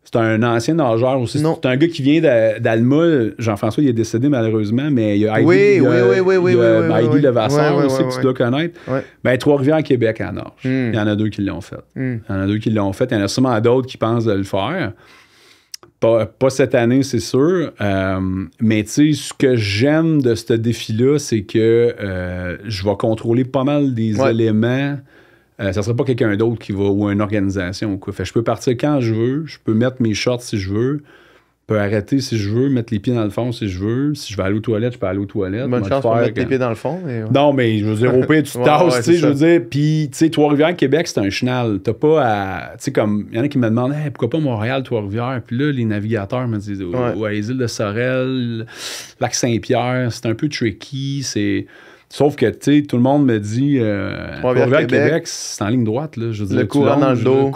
C'est un ancien nageur aussi. Non. C'est un gars qui vient d'Alma. Jean-François, il est décédé malheureusement, mais il y a Heidi, Heidi Levasseur aussi que tu dois connaître. Ouais. Ben, Trois-Rivières, Québec, en nage. Il y en a 2 qui l'ont fait. Il y en a 2 qui l'ont fait. Il y en a sûrement d'autres qui pensent de le faire. Pas cette année, c'est sûr. Mais tu sais, ce que j'aime de ce défi-là, c'est que je vais contrôler pas mal des éléments. Ça ne sera pas quelqu'un d'autre qui va, ou une organisation. Quoi. Fait, je peux partir quand je veux, je peux mettre mes shorts si je veux, je peux arrêter si je veux, mettre les pieds dans le fond si je veux. Si je veux aller aux toilettes, je peux aller aux toilettes. Bonne chance pour mettre les pieds dans le fond. Mais non, mais je veux dire, au pire, tu tasses, tu sais, je veux dire. Puis, tu sais, Trois-Rivières, Québec, c'est un chenal. T'as pas à... Tu sais, comme, il y en a qui me demandent, hey, pourquoi pas Montréal, Trois-Rivières? Puis là, les navigateurs me disent, les îles de Sorel, lac Saint-Pierre, c'est un peu tricky, c'est... Sauf que, tu sais, tout le monde me dit Trois-Rivières, Québec, c'est en ligne droite, là. Je veux dire, le courant dans le dos.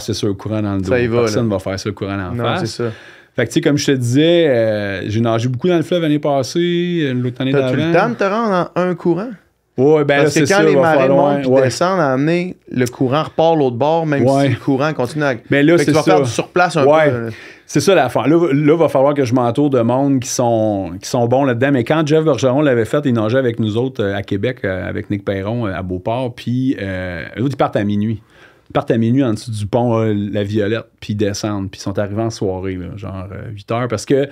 C'est sûr, le courant dans le dos. Ça y va, personne ne va faire ça, le courant en face. C'est ça. Fait que, tu sais, comme je te disais, j'ai nagé beaucoup dans le fleuve l'année passée, l'autre année d'avant. T'as-tu le temps de te rendre en un courant? Oui, ben parce là, que quand les marées montent et descendent à amener, le courant repart l'autre bord, même si le courant continue à... Mais là, c'est ça. Tu vas faire du surplace un peu. C'est ça l'affaire. Là, il va falloir que je m'entoure de monde qui sont bons là-dedans. Mais quand Jeff Bergeron l'avait fait, il nageait avec nous autres à Québec, avec Nick Perron à Beauport. Puis, eux autres, ils partent à minuit. Ils partent à minuit en dessous du pont La Violette, puis ils descendent. Puis ils sont arrivés en soirée, là, genre 8 heures. Parce que, tu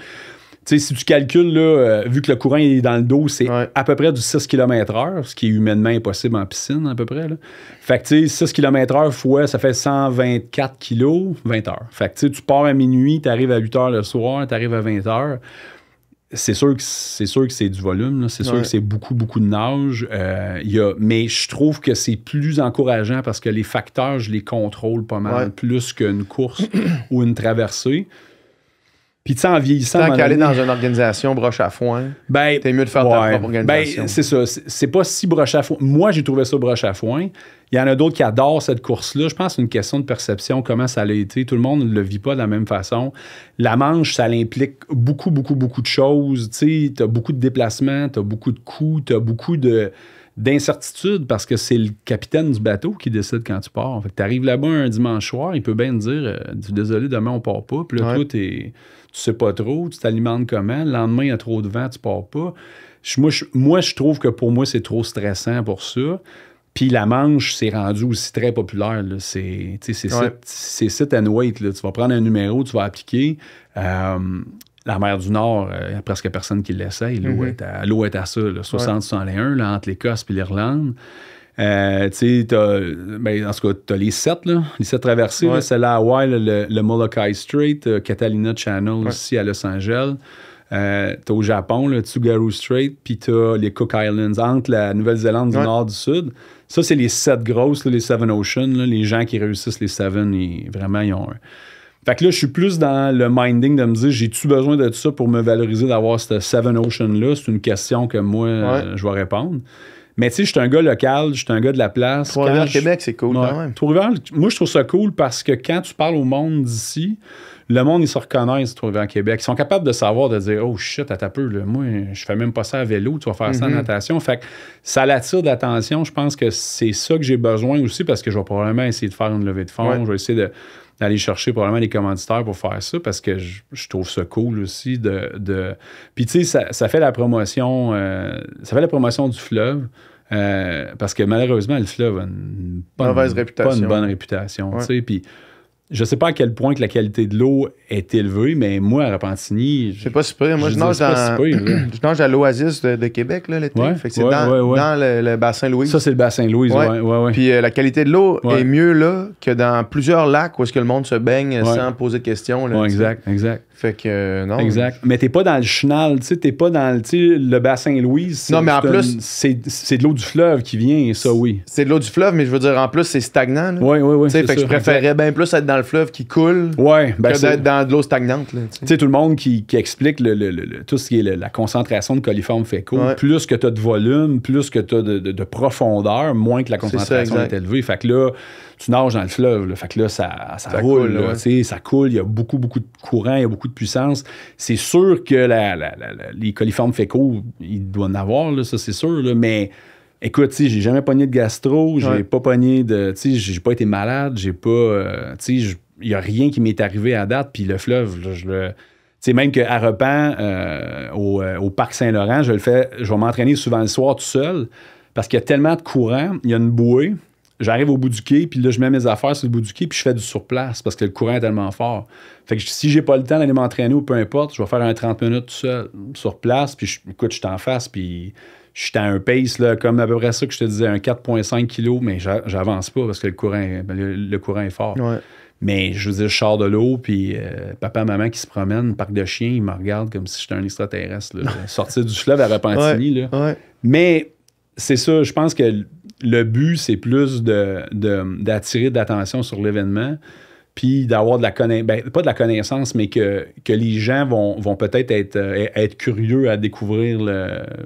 sais, si tu calcules, là, vu que le courant est dans le dos, c'est à peu près du 6 km/h, ce qui est humainement impossible en piscine, à peu près. Là. Fait que, tu sais, 6 km/h fois, ça fait 124 kg, 20 heures. Fait que, tu sais, tu pars à minuit, tu arrives à 8 heures le soir, tu arrives à 20 heures. C'est sûr que c'est du volume, là. C'est sûr que c'est beaucoup, beaucoup de nage. Mais je trouve que c'est plus encourageant parce que les facteurs, je les contrôle pas mal plus qu'une course ou une traversée. Puis, tu sais, en vieillissant... Tant qu'aller dans une organisation broche à foin, t'es mieux de faire ta propre organisation. Ben, c'est ça. C'est pas si broche à foin. Moi, j'ai trouvé ça broche à foin. Il y en a d'autres qui adorent cette course-là. Je pense que c'est une question de perception, comment ça a été. Tout le monde ne le vit pas de la même façon. La manche, ça implique beaucoup, beaucoup, beaucoup de choses. Tu sais, t'as beaucoup de déplacements, t'as beaucoup de coups, t'as beaucoup d'incertitude parce que c'est le capitaine du bateau qui décide quand tu pars. Fait que t'arrives là-bas un dimanche soir, il peut bien te dire désolé, demain on part pas. Puis là, toi, tu sais pas trop, tu t'alimentes comment. Le lendemain, il y a trop de vent, tu pars pas. Moi, je trouve que pour moi, c'est trop stressant pour ça. Puis la manche, c'est rendu aussi très populaire. Là. C'est sit and wait. Là. Tu vas prendre un numéro, tu vas appliquer. La mer du Nord, il n'y a presque personne qui l'essaye. L'eau est à ça, 60-61, entre l'Écosse et l'Irlande. En tout cas, tu as les 7 traversées. Là, celle-là à Hawaii, le Molokai Strait, Catalina Channel aussi à Los Angeles. T'as au Japon, le Tsugaru Strait, puis t'as les Cook Islands, entre la Nouvelle-Zélande du Nord du Sud. Ça, c'est les 7 grosses, là, les Seven Oceans. Là, les gens qui réussissent les 7, vraiment, ils ont un... Fait que là, je suis plus dans le minding de me dire, j'ai-tu besoin de ça pour me valoriser d'avoir cette Seven Ocean-là? C'est une question que moi, je vais répondre. Mais tu sais, je suis un gars local, je suis un gars de la place. Trois-Rivières, Québec, c'est cool quand même. Trois-Rivières, moi, je trouve ça cool parce que quand tu parles au monde d'ici, le monde, ils se reconnaissent, Trois-Rivières, Québec. Ils sont capables de savoir, de dire, oh shit, attends un peu, là, moi, je fais même pas ça à vélo, tu vas faire ça en natation. Fait que ça l'attire d'attention. Je pense que c'est ça que j'ai besoin aussi parce que je vais probablement essayer de faire une levée de fonds. Je vais essayer d'aller chercher probablement les commanditaires pour faire ça parce que je trouve ça cool aussi Puis tu sais, ça fait la promotion du fleuve. Parce que malheureusement, le fleuve a pas une bonne réputation. Tu sais, puis je sais pas à quel point que la qualité de l'eau est élevée, mais moi, à Repentigny... C'est pas super. Moi, je nage à l'Oasis de Québec l'été. C'est dans le bassin Louise. Ça, c'est le bassin Louise, ouais. Puis la qualité de l'eau est mieux là que dans plusieurs lacs où est-ce que le monde se baigne sans poser de questions. Là, exact. Fait que non. Exact. Mais t'es pas dans le chenal, tu sais, t'es pas dans le bassin Louise. Non, mais en plus... C'est de l'eau du fleuve qui vient, ça, oui. C'est de l'eau du fleuve, mais je veux dire, en plus, c'est stagnant. Oui. Fait que je préférais bien plus être dans le fleuve qui coule que d'être dans de l'eau stagnante. Tu sais, tout le monde qui explique tout ce qui est la concentration de coliformes fécaux, plus que t'as de volume, plus que t'as de profondeur, moins que la concentration est élevée. Fait que là, tu nages dans le fleuve. Là. Fait que là, ça roule. Coule, ça coule. Il y a beaucoup de courant, il y a beaucoup de puissance. C'est sûr que les coliformes fécaux, il doit en avoir, là, ça, c'est sûr. Là, mais écoute, tu sais, j'ai jamais pogné de gastro. J'ai pas pogné de... Tu sais, j'ai pas été malade. J'ai pas... tu sais, il y a rien qui m'est arrivé à date. Puis le fleuve, là, tu sais, même qu'à Repens, au Parc Saint-Laurent, je vais m'entraîner souvent le soir tout seul parce qu'il y a tellement de courant. Il y a une bouée. J'arrive au bout du quai, puis là, je mets mes affaires sur le bout du quai, puis je fais du surplace parce que le courant est tellement fort. Fait que si j'ai pas le temps d'aller m'entraîner ou peu importe, je vais faire un 30 minutes tout seul sur place, puis écoute, je suis en face, puis je suis à un pace, là, comme à peu près ça que je te disais, un 4,5 kg, mais j'avance pas parce que le courant est fort. Ouais. Mais je veux dire, je sors de l'eau, puis papa, maman qui se promènent, parc de chiens, ils me regardent comme si j'étais un extraterrestre. Sortir du fleuve à Repentigny. Là. Ouais. Mais c'est ça, je pense que le but, c'est plus d'attirer de l'attention sur l'événement, puis d'avoir de la connaissance, pas de la connaissance, mais que les gens vont peut-être être curieux à découvrir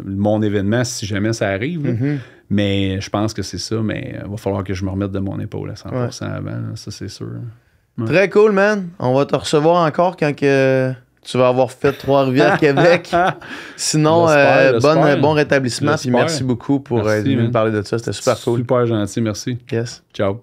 mon événement si jamais ça arrive. Mm-hmm. Mais je pense que c'est ça, mais il va falloir que je me remette de mon épaule à 100% avant, là, ça c'est sûr. Ouais. Très cool, man. On va te recevoir encore quand tu vas avoir fait Trois-Rivières, Québec. Sinon, bon rétablissement. Puis merci beaucoup pour venir nous parler de ça. C'était super cool. Super gentil, merci. Yes. Ciao.